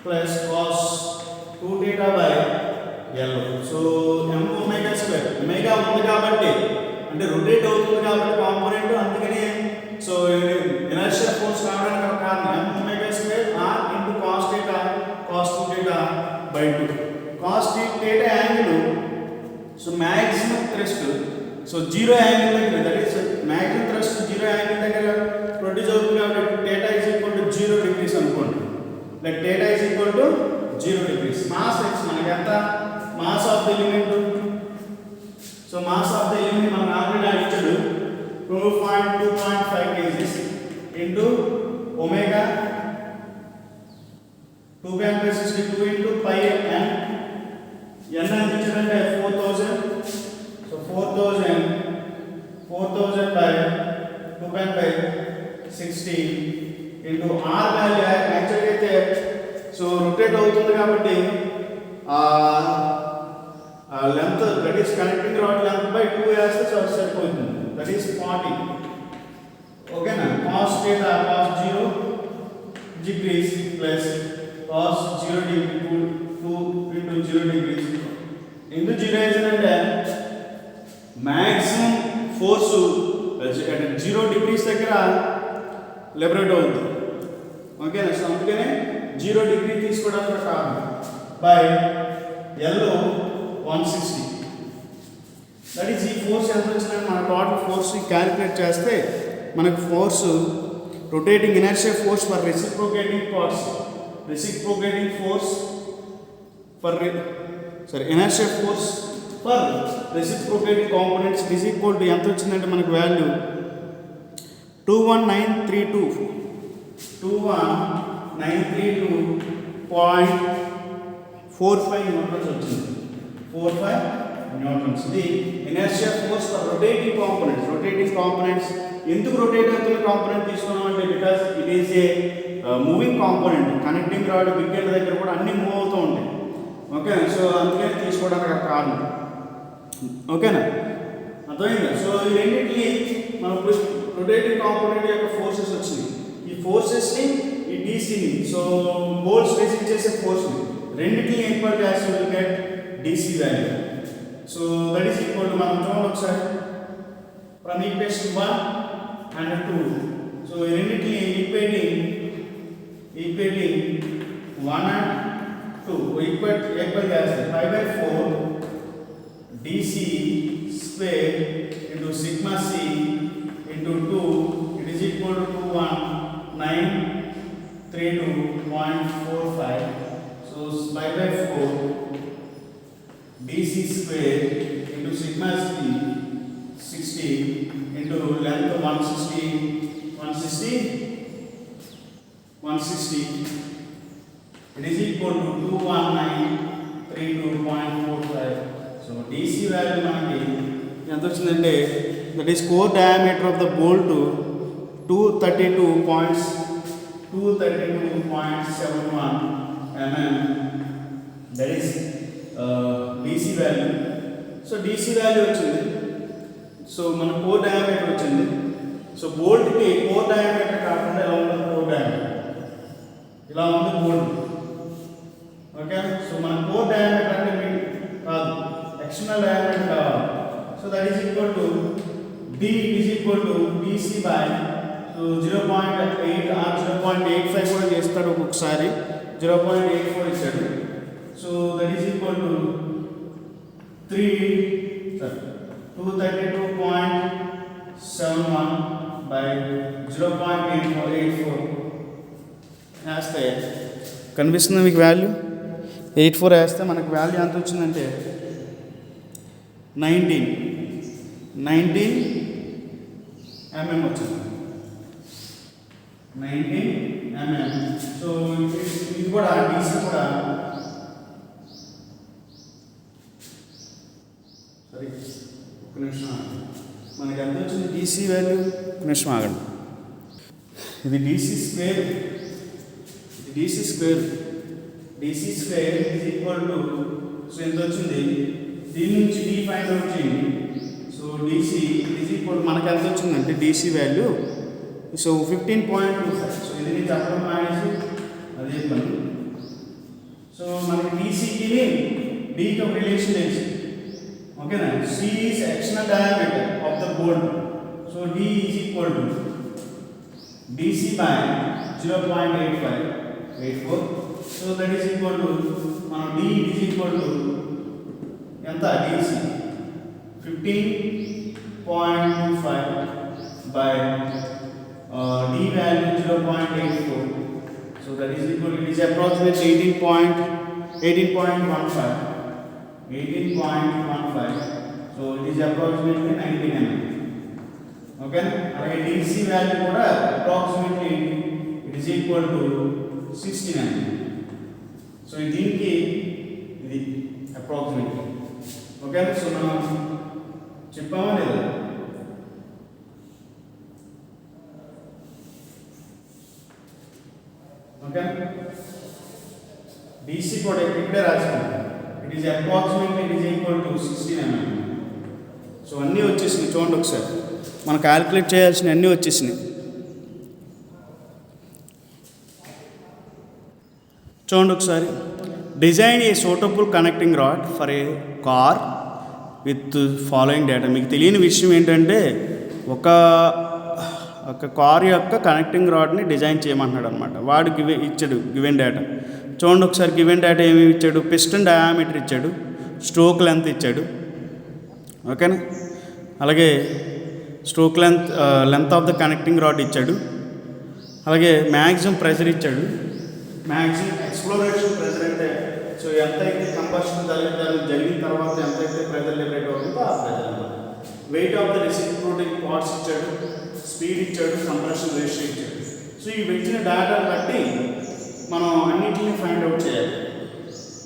plus cos 2 theta by L. So m omega square, omega ఉంది కాబట్టి అంటే రొటేట్ అవుతుంది కాబట్టి కాంపోనెంట్, అందుకని so inertial force రావడానికి ఒక కారణం m omega square r into cos theta cos 2 theta by 2. cos theta angle, so maximum thrust, so zero angle దగ్గర, that is maximum thrust zero angle దగ్గర ప్రొడ్యూస్ అవుతుంది కాబట్టి theta is equal to 0 degrees let theta is equal to 0 degrees. Mass x మనకి ఎంత mass of the element, so mass of the element మనకు already ఇచ్చాడు 2.5 kgs into omega 2.62 into pi n ఎంత ఇచ్చాడంటే 4000, so 4000 by 2.560 into r value యాక్చువల్గా అయితే so rotate అవుతుంది కాబట్టి length that is connecting rod length by 2 వేస్తే సరిపోతుంది, దట్ ఈస్ 40. ఓకేనా, cos theta cos 0 degrees plus cos 0 degree 2 into 0 degrees into 0 అంటే మ్యాక్సిమం ఫోర్స్ 0 degrees దగ్గర లిబరేట్ అవుతుంది. ఓకేనా, సో అందుకనే 0 degree తీసుకోవడానికి కారణం బై L 160. దట్ ఈస్ ఈ ఫోర్స్ ఎంత వచ్చిందని మన టోటల్ ఫోర్స్ క్యాలిక్యులేట్ చేస్తే మనకు force rotating inertial force for reciprocating parts, reciprocating force for inertial force for reciprocating components is equal to ఎంత వచ్చిందంటే మనకు వాల్యూ 21932.45 న్యూటన్స్ వచ్చింది. 45 న్యూటన్స్ ఇది inertial force for rotating components. ఎందుకు రొటేట్ అవుతున్న కాంపోనెంట్ తీసుకున్నాం అంటే because it is a moving component. Connecting rod big end దగ్గర కూడా అన్ని మూవ్ అవుతూ ఉంటాయి. ఓకే, సో అందుకని తీసుకోవడానికి కారణం. ఓకేనా, అర్థమైందా? సో ఈ రెండింటిని మనం రొటేటింగ్ కాంపోనెంట్ యొక్క ఫోర్సెస్ వచ్చినాయి. ఈ ఫోర్సెస్ని ఈ డీసీని, సో బోల్ట్స్ రెసిస్ట్ చేసే ఫోర్స్ని రెండింటిని ఈక్వల్ చేస్తే will get DC value. So that is equal to మనం చూడండి ఒకసారి ఫ్రమ్ ఈక్వేషన్ 1 and 2. సో ఈ రెండింటిని ఈక్వేటింగ్ 1 and 2 ఈక్వల్ చేస్తే 5/4 dc square into sigma c into 2 it is equal to 21932.45. so 5/4 dc square into sigma c 60 into length 160 it is equal to 21932.45. so dc value మనకి ఎంత వచ్చిందంటే that is core diameter of the bolt 232.71 mm. That is dc value. So dc value వచ్చింది. So మన core diameter వచ్చింది. So బోల్ట్కి core diameter కాకుండా ఎలా ఉంటుంది, కోర్ డయామీటర్ ఇలా ఉంది బోల్ట్. ఓకే, సో మన కోర్ డయామీటర్ అంటే మీకు కాదు, ఎక్స్టర్నల్ డయామీటర్ కావాలి. So that is equal to d is equal to bc by 0.8 or 0.85 కూడా చేస్తాడు ఒక్కొక్కసారి, 0.84 ఇచ్చాడు. So that is equal to 232.71 by 0.84 వేస్తే కనిపిస్తుంది మీకు వాల్యూ. 84 వేస్తే మనకు వాల్యూ ఎంత వచ్చిందంటే 19 mm వచ్చింది. 19 mm. సో ఇది కూడా డీసీ కూడా సరే ఒక నిమిషం మనకి ఎంత వచ్చింది డీసీ వాల్యూ, ఒక నిమిషం ఆగండి. ఇది DC square is equal to, so ఎంత వచ్చింది దీని నుంచి d ఫైండ్ అవుట్ చేయండి. సో డీసీ ఈజ్ ఈక్వల్ మనకి ఎంత వచ్చిందంటే డీసీ వాల్యూ సో 15.25. సో ఇది నేను చెప్పడం మానేసి అదే పని. సో మనకి డీసీకి డీకి ఒక రిలేషన్ తెలిసి, ఓకేనా. C is external diameter of the bolt. So D is equal to DC by 0.84. So that is equal to D is equal to ఎంత DC 15.25 by D value 0.84. So that is equal, it is approximately 18.15. So it is approximately 19 mm. Okay, అలాగే DC value కూడా approximately it is equal to 16 mm. So దీనికి ఇది approximately. Okay, so మనం చెప్పామా లేదా? Okay, DC కూడా ఇక్కడే రాసుకోండి. It is approximately it is equal to 16 mm. So అన్నీ వచ్చేసినాయి చూడండి ఒకసారి, మనం క్యాలిక్యులేట్ చేయాల్సిన అన్నీ వచ్చేసినాయి. చూడండి ఒకసారి. Design a suitable connecting rod for a car with following data. మీకు తెలియని విషయం ఏంటంటే ఒక కార్ యొక్క కనెక్టింగ్ రాడ్ని డిజైన్ చేయమంటున్నాడు అనమాట. వాడు ఇచ్చాడు గివెన్ డేటా. చూడండి ఒకసారి గివెన్ డేటా ఏమేమి ఇచ్చాడు. పిస్టన్ డయామీటర్ ఇచ్చాడు, స్ట్రోక్ లెంత్ ఇచ్చాడు. ఓకేనా, అలాగే stroke length of the connecting rod ఇచ్చాడు. అలాగే మ్యాక్సిమం ప్రెషర్ ఇచ్చాడు. మ్యాక్సిమం ఎక్స్ప్లోరేషన్ ప్రెషర్ అంటే సో ఎంతైతే కంబషన్ జరిగిన తర్వాత ఎంతైతే ప్రెషర్ లిబరేట్ అవుతుందో ఆ ప్రెషర్ అన్నమాట. Weight of the reciprocating parts ఇచ్చాడు, స్పీడ్ ఇచ్చాడు, కంప్రెషన్ రేషియో ఇచ్చాడు. సో ఈ ఇచ్చిన డేటాను బట్టి మనం అన్నింటినీ ఫైండ్ అవుట్ చేయాలి.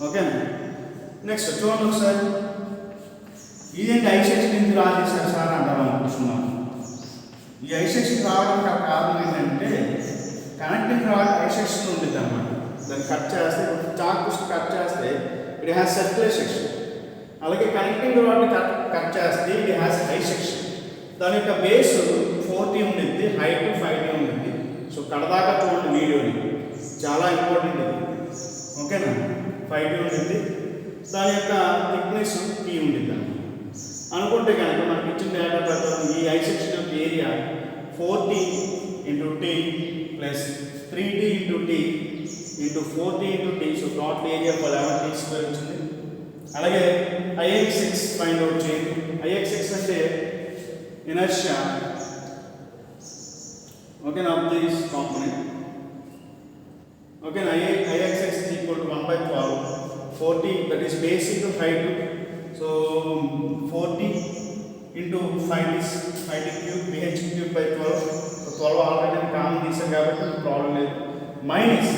ఓకేనా, నెక్స్ట్ చూడండి ఒకసారి. ఇదేంటి ఐ సెక్షన్ ఎందుకు రాసేసారు సార్ అంటారు అనుకుంటున్నాం. ఈ ఐ సెక్షన్ రావడానికి కారణం ఏంటంటే కనెక్టింగ్ రాడ్ ఐ సెక్షన్ ఉంటుంది అన్నమాట. దాన్ని కట్ చేస్తే చాక్ కట్ చేస్తే ఇట్ హ్యాస్ సర్క్యులర్ సెక్షన్. అలాగే కనెక్టింగ్ రాడ్ని కట్ చేస్తే ఇట్ హ్యాస్ హై సెక్షన్. దాని యొక్క బేస్ 40 ఉండింది, హైట్ 5 ఉండింది. సో కడదాకా చూడండి వీడియోని, చాలా ఇంపార్టెంట్ ఇది. ఓకేనా, 5 ఉండింది. దాని యొక్క థిక్నెస్ T ఉండింది అనుకుంటే కనుక మనకి ఇచ్చిన డేటా ప్రకారం ఈ ఐ సెక్షన్ యొక్క area 4T × T plus 3T × T × 4T × T. So total area 11T² వచ్చింది. అలాగే IXX ఫైండ్ అవుట్ చేయండి. IXX అంటే ఇనర్షియా, ఓకేనా, ఆఫ్ దిస్ కాంపోనెంట్. ఓకేనా, IXX is equal to 1/12. 40 that is base into height. So 40 into 5 is 5 cube, BH cube by 12. So 12 already common తీసాం కాబట్టి problem లేదు. Minus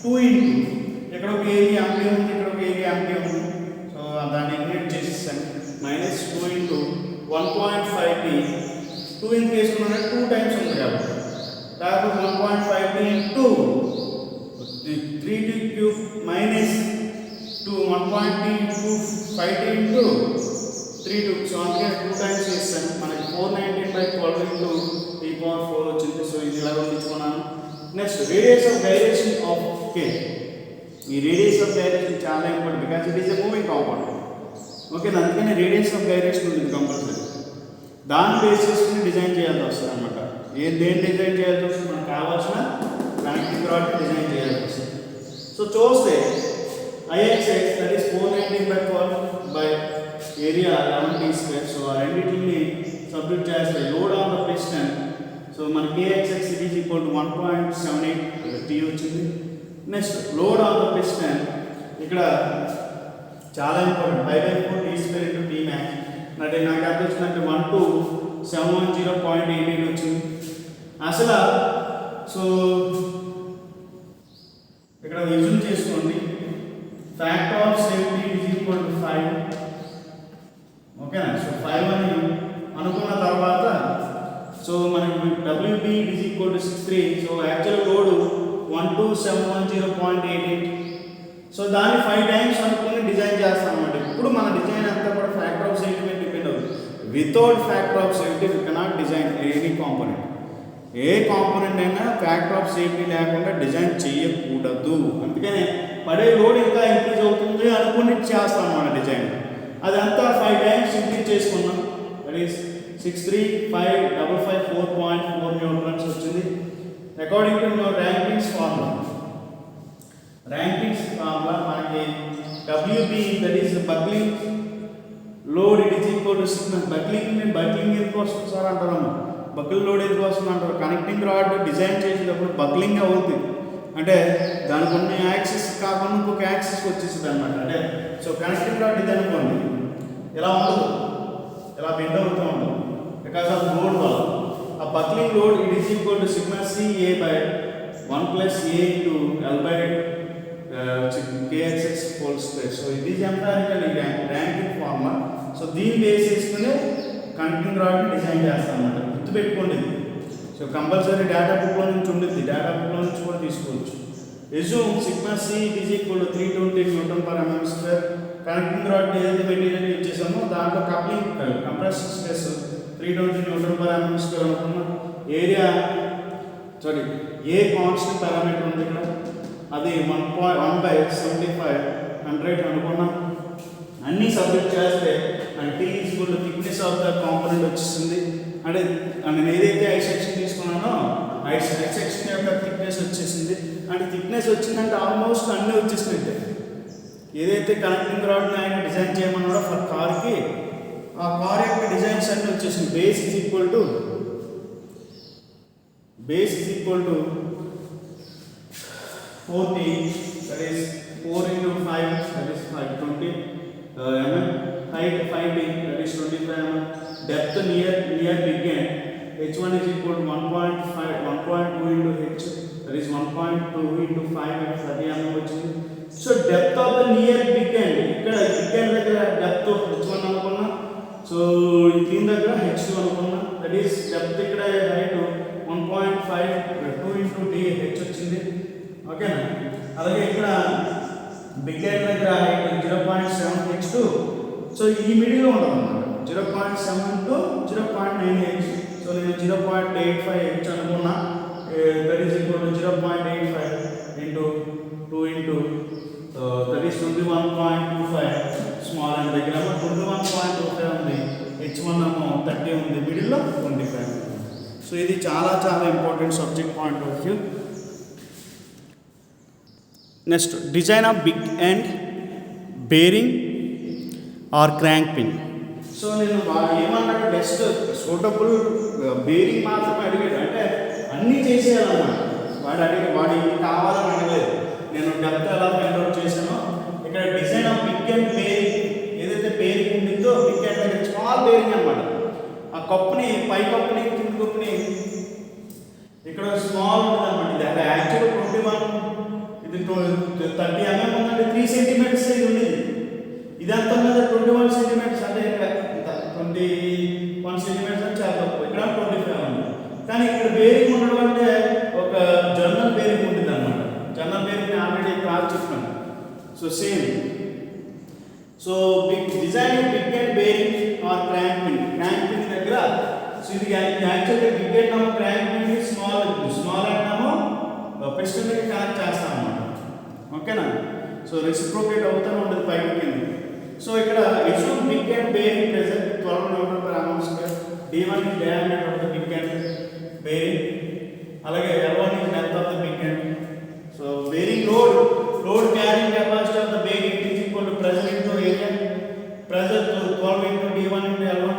2 into ఇక్కడ ఒక ఏరియా ఎంటీ ఉంది, ఇక్కడ ఒక ఏరియా ఎంటీ ఉంది. సో దాన్ని ఇగ్నోర్ చేసేసాను. Minus 2 into 1.5T. 2 ఎందుకు వేసుకున్నాను, 2 టైమ్స్ ఉంది కాబట్టి. కాబట్టి 1.5T into 3T cube minus 1.T into 5T into 3T. So అందుకే 2 టైమ్స్ చేస్తాను. మనకి 419/12 into T⁴ వచ్చింది. సో ఇది ఇలా ఉంచుకున్నాను. Next radius of gyration of K. ఈ రేడియస్ ఆఫ్ గైరేషన్ చాలా important because it is a moving compound. Okay, అందుకని రేడియస్ ఆఫ్ గైరేషన్ ఉంటుంది కంపల్సరీ. దాన్ని బేస్ చేసుకుని డిజైన్ చేయాల్సి వస్తుంది అనమాట. దేన్ని డిజైన్ చేయాల్సి వస్తుంది, మనకు కావాల్సిన కనెక్టింగ్ రాడ్ డిజైన్ చేయాల్సి వస్తుంది. సో చూస్తే IXX that is 419/12 by area 11T². So ఆ రెండింటిని సబ్స్టిట్యూట్ చేస్తే load on the piston. So మన KXX is equal to 1.78 T వచ్చింది. Next load on the piston ఇక్కడ చాలా ఇంపార్టెంట్, 5/4 T² into Tmax. అంటే నాకు ఎంత వచ్చిందంటే 12,710.88 వచ్చింది అసలు. సో ఇక్కడ విజువల్ చేసుకోండి. Factor of safety is equal to 5. ఓకేనా, సో 5 అని అనుకున్న తర్వాత సో మనకి WB is equal to 63. So actual load 12,710.88. So దాన్ని 5 టైమ్స్ అనుకుని డిజైన్ చేస్తాం అన్నమాట. ఇప్పుడు మన డిజైన్ అంతా కూడా ఫ్యాక్టర్ ఆఫ్ సేఫ్టీ మీద డిపెండ్ అవుతుంది. Without factor of safety we cannot design any component. ఏ కాంపోనెంట్ అయినా ఫ్యాక్టర్ ఆఫ్ సేఫ్టీ లేకుండా డిజైన్ చేయకూడదు. అందుకనే పడే లోడ్ ఇంకా ఇంక్రీజ్ అవుతుంది అనుకుని చేస్తాం అన్నమాట డిజైన్. అదంతా 5 టైమ్స్ ఇంక్రీజ్ చేసుకున్నాం. దట్ ఈస్ 63554.4 న్యూటన్స్ వచ్చింది. According to rankings formula. Rankings formula మనకి WB that is buckling load it is equal to signal. Buckling ఎందుకు వస్తుంది సార్ అంటారమ్మా. బకిల్ లోడ్ ఎందుకు వస్తుంది అంటారు. కనెక్టింగ్ రాడ్ డిజైన్ చేసేటప్పుడు బక్లింగ్ అవుతుంది. అంటే దానికి ఉన్న యాక్సిస్ కాకుండా ఇంకొక యాక్సిస్కి వచ్చేసింది అనమాట. అంటే సో కనెక్టింగ్ రాడ్ ఇది అనుకోండి, ఇలా ఉండదు, ఇలా బెండ్ అవుతూ ఉండదు బికాస్ ఆఫ్ లోడ్ వల్ల. ఆ buckling load it is equal to sigma CA by 1 plus A into L by KXX whole square. So ఇది ఎంపారికల్ ర్యాంకింగ్ ఫార్ములా. సో దీన్ని బేస్ చేసుకుని కనెక్టింగ్ రాడ్ని డిజైన్ చేస్తాం అన్నమాట. గుర్తుపెట్టుకోండి. సో కంపల్సరీ డేటా బుక్లో నుంచి ఉంటుంది, డేటా బుక్లో నుంచి కూడా తీసుకోవచ్చు. Assume sigma C is equal to 320 Nm². Connecting rod ఏదైతే మెటీరియల్ యూజ్ చేసామో దాంట్లో కప్లింగ్ కంప్రెషన్ స్ట్రెస్ 320 Nm² అనుకున్నాం. Area sorry a constant parameter ఉంది ఇక్కడ, అది 1/75 100 అనుకున్నాం. అన్నీ సబ్జెక్ట్ చేస్తే and T is equal to thickness of the component వచ్చేసింది. అంటే నేను ఏదైతే ఐ సెక్షన్ తీసుకున్నానో ఐ సెక్షన్ యొక్క థిక్నెస్ వచ్చేసింది. అంటే థిక్నెస్ వచ్చిందంటే ఆల్మోస్ట్ అన్నీ వచ్చేసినట్టే. ఏదైతే కనెక్టింగ్ రాడ్ని ఆయన డిజైన్ చేయమన్నాడో ఫర్ కార్కి, ఆ కార్ యొక్క డిజైన్స్ అన్నీ వచ్చేసింది. Base is equal to 40, that is 4 into 5, that is 520 mm. Height 5D, that is 25 mm. Depth near big end, h1 is equal to 1.2 into h, that is 1.2 into 5 and 30 mm వచ్చింది. So depth of the near big end, ఇక్కడ big end దగ్గర depth h1 అనుకున్నా, so దీని దగ్గర h2 అనుకున్నా, that is depth ఇక్కడ height 1.52 into h వచ్చింది. ఓకేనా? అలాగే ఇక్కడ బిగ్ ఎండ్ దగ్గర హైట్ 0.7 h2. సో ఈ మిడిల్లో ఉంటుంది అన్నమాట, 0.7 to 0.9 h. సో నేను 0.85 h అనుకున్నా, that is equal to 0.85 into 2 into that is 21.25. Small and దగ్గర 21.25 ఉంది, h1 ఏమో 30 ఉంది, మిడిల్లో 25. సో ఇది చాలా చాలా important subject point of view. Next design of big end bearing or crank pin. So నేను వాడు ఏమన్నాడు, బెస్ట్ సూటబుల్ బేరింగ్ మాత్రమే అడిగాడు. అంటే అన్నీ చేసేయాలన్నమాట. వాడు ఇది కావాలని అడగలేదు. నేను డెప్త్ ఎలా ఫైండ్ అవుట్ చేశానో ఇక్కడ design of big and bearing, ఏదైతే బేరింగ్ ఉండిందో బిగ్ అండ్ దగ్గర స్మాల్ బేరింగ్ అనమాట. ఆ కప్పుని పై కప్పుని కింద కప్పుని ఇక్కడ స్మాల్ ఉంటుంది అనమాట. ఇది అక్కడ యాక్చువల్ 21, ఇది 30 mm ఉందంటే 3 cm ఇది ఉండేది. ఇదంతా మీద 21 cm, అంటే ఇక్కడ 21 cm అంటే చాలా తక్కువ. ఇక్కడ 25 ఉంది. కానీ ఇక్కడ బేరింగ్ ఉండడం అంటే ఒక జర్నల్ బేరింగ్ ఉంటుంది అనమాట. జర్నల్ బేరింగ్ ఆల్రెడీ క్లాస్ చెప్పాను. So same. So design big and bearing or crank pin. Crank pin దగ్గర సో ఇది యాక్చువల్గా బిగ్ అండ్ ఏమో క్రాంక్ పిన్, స్మాల్ అండ్ ఏమో పిస్టన్ దగ్గర కనెక్ట్ చేస్తాం అన్నమాట. ఓకేనా? సో రెసిప్రోకేట్ అవుతూనే ఉంటుంది పైకి కింద. సో ఇక్కడ assume big and bearing pressure 12 Nm². D1 is diameter of the big end bearing. అలాగే L1 is length of the big end. So bearing load carrying capacity of the bearing is equal to pressure into area. Pressure to 12 into D1 into L1.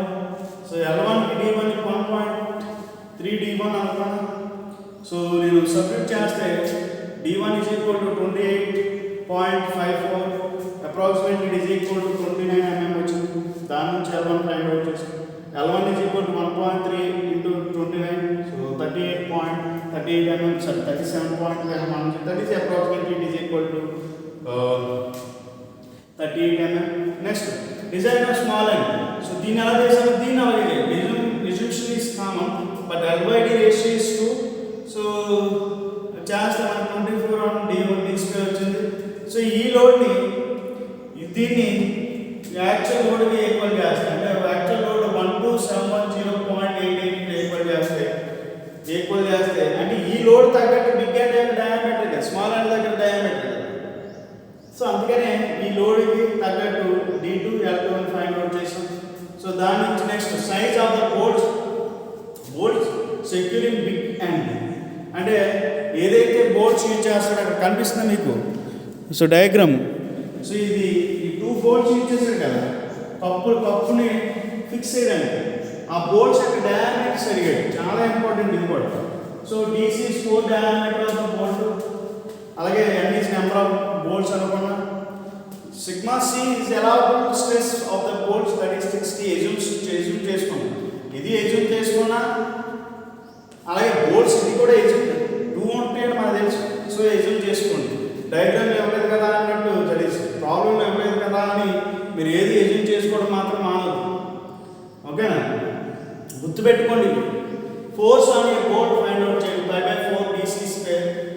So L1 కి D1 కి 1.3 D1 అనుకున్నాను. So నేను substitute చేస్తే D1 is equal to 28.54. Approximately it is equal to 29 mm వచ్చింది. దాని నుంచి L1 find out చేస్తాను. L1 is equal to 1.3 into 29, so 38 mm, sorry 37.1 mm. That is approximately it is equal to 38 mm. Next, design of small end. So దీని ఎలా చేసాము, దీని అలాగే resolution is common, but L/D ratio is 2. So చేస్తే మనకు 24 on D1 D² వచ్చింది. So ఈ లోడ్ని దీన్ని యాక్చువల్ లోడ్కి ఈక్వల్ చేస్తాయి. అంటే యాక్చువల్ లోడ్ 1271.88 ఈక్వల్ చేస్తే అంటే ఈ లోడ్ తగ్గట్టు బిగ్ ఎండ్ యొక్క డయామీటర్ కదా, స్మాల్ ఎండ్ దగ్గర డయామీటర్ కదా. సో అందుకనే ఈ లోడ్కి తగ్గట్టు D2 L2 అని ఫైండ్ అవుట్ చేసాం. సో దాని నుంచి next size of the bolts securing big end. అంటే ఏదైతే బోల్ట్స్ యూజ్ చేస్తాడో అక్కడ కనిపిస్తుంది మీకు. So diagram. సో ఇది ఈ 2 బోల్ట్స్ యూజ్ చేశాడు కదా కప్పుని ఫిక్స్ చేయడానికి. ఆ బోల్ట్స్ యొక్క డయామీటర్ అడిగాడు, చాలా ఇంపార్టెంట్ ఇది కూడా. So DC is 4 diameter of the bolt, అలాగే n is number of bolts అనుకున్నా. Sigma c is allowable stress of the bolts that is 60 assume చేసుకున్నాం. ఇది ఎజ్యూమ్ చేసుకున్నా, అలాగే బోల్ట్స్ ఇది కూడా ఎజ్యూమ్ 2 ఉంటాయి అని మనకు తెలుసు. సో ఎజ్యూమ్ చేసుకోండి. డయాగ్రామ్ ఇవ్వలేదు కదా అన్నట్టు తెలిసి ప్రాబ్లం ఇవ్వలేదు కదా అని మీరు ఏది ఎజ్యూమ్ చేసుకోవడం మాత్రం మానదు. ఓకేనా, గుర్తుపెట్టుకోండి. Force on a bolt find out చేయండి. 5/4 dc².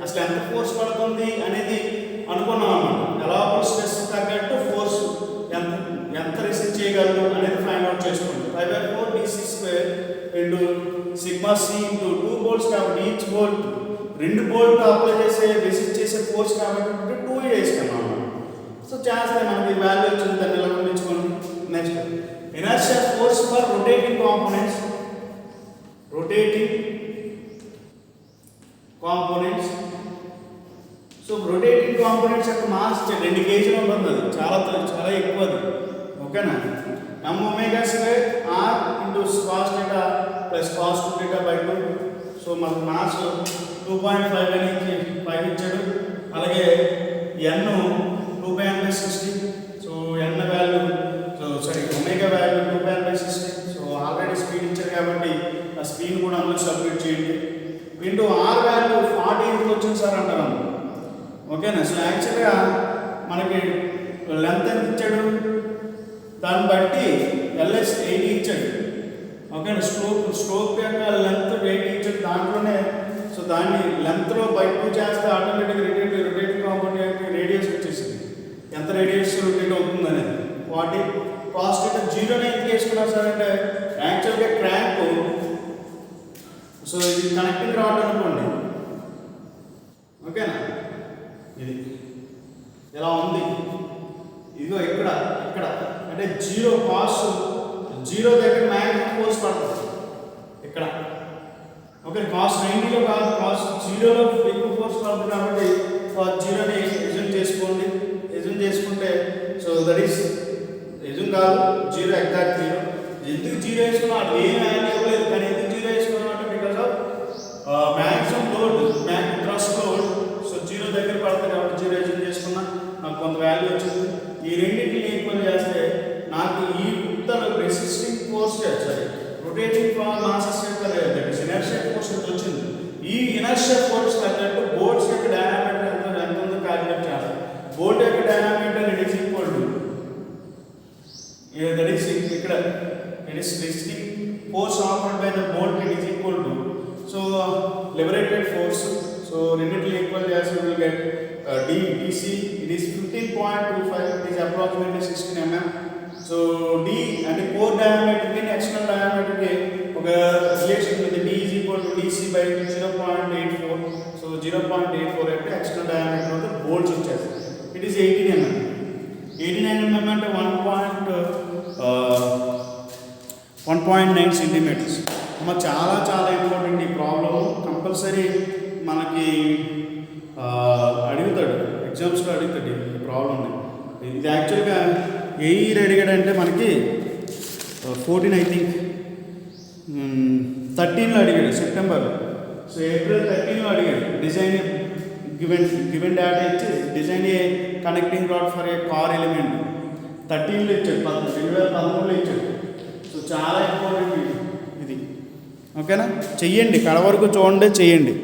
అసలు ఎంత ఫోర్స్ పడుతుంది అనేది అనుకున్నాం అన్నమాట. allowable స్ట్రెస్ తగ్గట్టు ఫోర్స్ ఎంత రిసీవ్ చేయగలరు అనేది ఫైండ్ అవుట్ చేసుకోండి. 5/4 dc² into sigma C into 2 bolts కాబట్టి ఈచ్ బోల్ట్ 2 బోల్ట్ అప్లై చేసే రిసీవ్ చేసే ఫోర్స్ కాబట్టి 2 వేసుకున్నాం. సో చేస్తే మనకి వాల్యూ వచ్చింది, దాన్ని ఎలా గుర్తించుకోండి. Next inertia force for rotating components. So rotating components యొక్క మాస్ 2 kg ఉంటుంది. అది చాలా ఎక్కువ అది. ఓకేనా, m⍵² r into cos θ plus cos 2θ/2. So మనకు మాస్ 2.5 అని 5 ఇచ్చాడు. అలాగే n 2πn/60. So n value omega value 2πn/60. So already speed ఇచ్చారు కాబట్టి ఆ స్పీడ్ కూడా అందులో సబ్మిట్ చేయండి. ఇంటూ r వాల్యూ 40 ఎందుకు వచ్చింది సార్ అంటారు. ఓకేనా, సో యాక్చువల్గా మనకి లెంత్ ఎంత ఇచ్చాడు, దాన్ని బట్టి ls 80 ఇచ్చాడు. ఓకేనా, స్ట్రోక్ యొక్క లెంత్ 80 ఇచ్చాడు. దాంట్లోనే సో దాన్ని లెంత్లో బై 2 చేస్తే ఆటోమేటిక్గా రొటేటింగ్ కాంపోనెంట్ యొక్క రేడియస్ వచ్చేసింది. ఎంత రేడియస్ రొటేట్ అవుతుంది అనేది 40. cos θ 0 ఎందుకు వేసుకున్నారు సార్ అంటే యాక్చువల్గా క్రాంక్, సో ఇది కనెక్టింగ్ రాడ్ అనుకోండి. ఓకేనా, ఇది ఎలా ఉంది, ఇదిగో ఇక్కడ అంటే 0 cos 0 దగ్గర మ్యాక్సిమం ఫోర్స్ పడుతుంది ఇక్కడ. ఓకే, cos 90లో కాదు, cos 0లో ఎక్కువ ఫోర్స్ పడుతుంది కాబట్టి cos 0ని ఎజ్యూమ్ చేసుకోండి. ఎజ్యూమ్ చేసుకుంటే సో దట్ ఈస్ ఎజ్యూమ్ కాదు 0 ఎగ్జాక్ట్ 0. ఎందుకు 0 వేసుకున్నా అది ఏం వాల్యూ ఇవ్వలేదు, కానీ ఎందుకు 0 వేసుకున్నాం అంటే because of maximum load, thrust load. So 0 దగ్గర పడుతుంది కాబట్టి 0 ఎజ్యూమ్ చేసుకున్నా, నాకు కొంత వాల్యూ వచ్చింది. ఈ రెండింటిని ఈక్వల్ చేస్తే నాకు ఈ ఉత్తర రెసిస్టింగ్ ఫోర్స్ సరే రొటేటింగ్ మాసెస్ యొక్క ఇనర్షియా ఫోర్స్ ఎంత వచ్చింది. ఈ ఇనర్షియా ఫోర్స్ తగ్గట్టు బోల్ట్స్ యొక్క డయామీటర్ ఎంత ఉందో క్యాలిక్యులేట్ చేయాలి. బోల్ట్ యొక్క diameter it is equal to that is ఇక్కడ it is resisting force operate by the bolt it is equal to so liberated force. So రెండింటిని ఈక్వల్ చేస్తే will get dc it is 15.25. it is approximately 16 mm. so d అంటే core diameter కి external diameter కి ఒక relation ఉంది. d is equal to dc by 0.84. so 0.84 అంటే external diameter of the bolts వచ్చేస్తుంది. it is 18 mm. 89 mm అంటే 1.9 centimeters. చాలా important ఈ ప్రాబ్లమ్. కంపల్సరీ మనకి అడుగుతాడు, ఎగ్జామ్స్లో అడుగుతాడు ఈ ప్రాబ్లమ్ని. ఇది యాక్చువల్గా ఏ ఇయర్ అడిగాడంటే మనకి 14 ఐ థింక్ 13లో అడిగాడు, సెప్టెంబర్లో. సో ఏప్రిల్ 13లో అడిగాడు. డిజైన్ గివెన్ డేటా ఇచ్చి design a connecting rod for a car element 13లో ఇచ్చాడు, 2013లో ఇచ్చాడు. సో చాలా ఇంపార్టెంట్ ఇది. ఓకేనా, చెయ్యండి, కడ వరకు చూడండి, చెయ్యండి.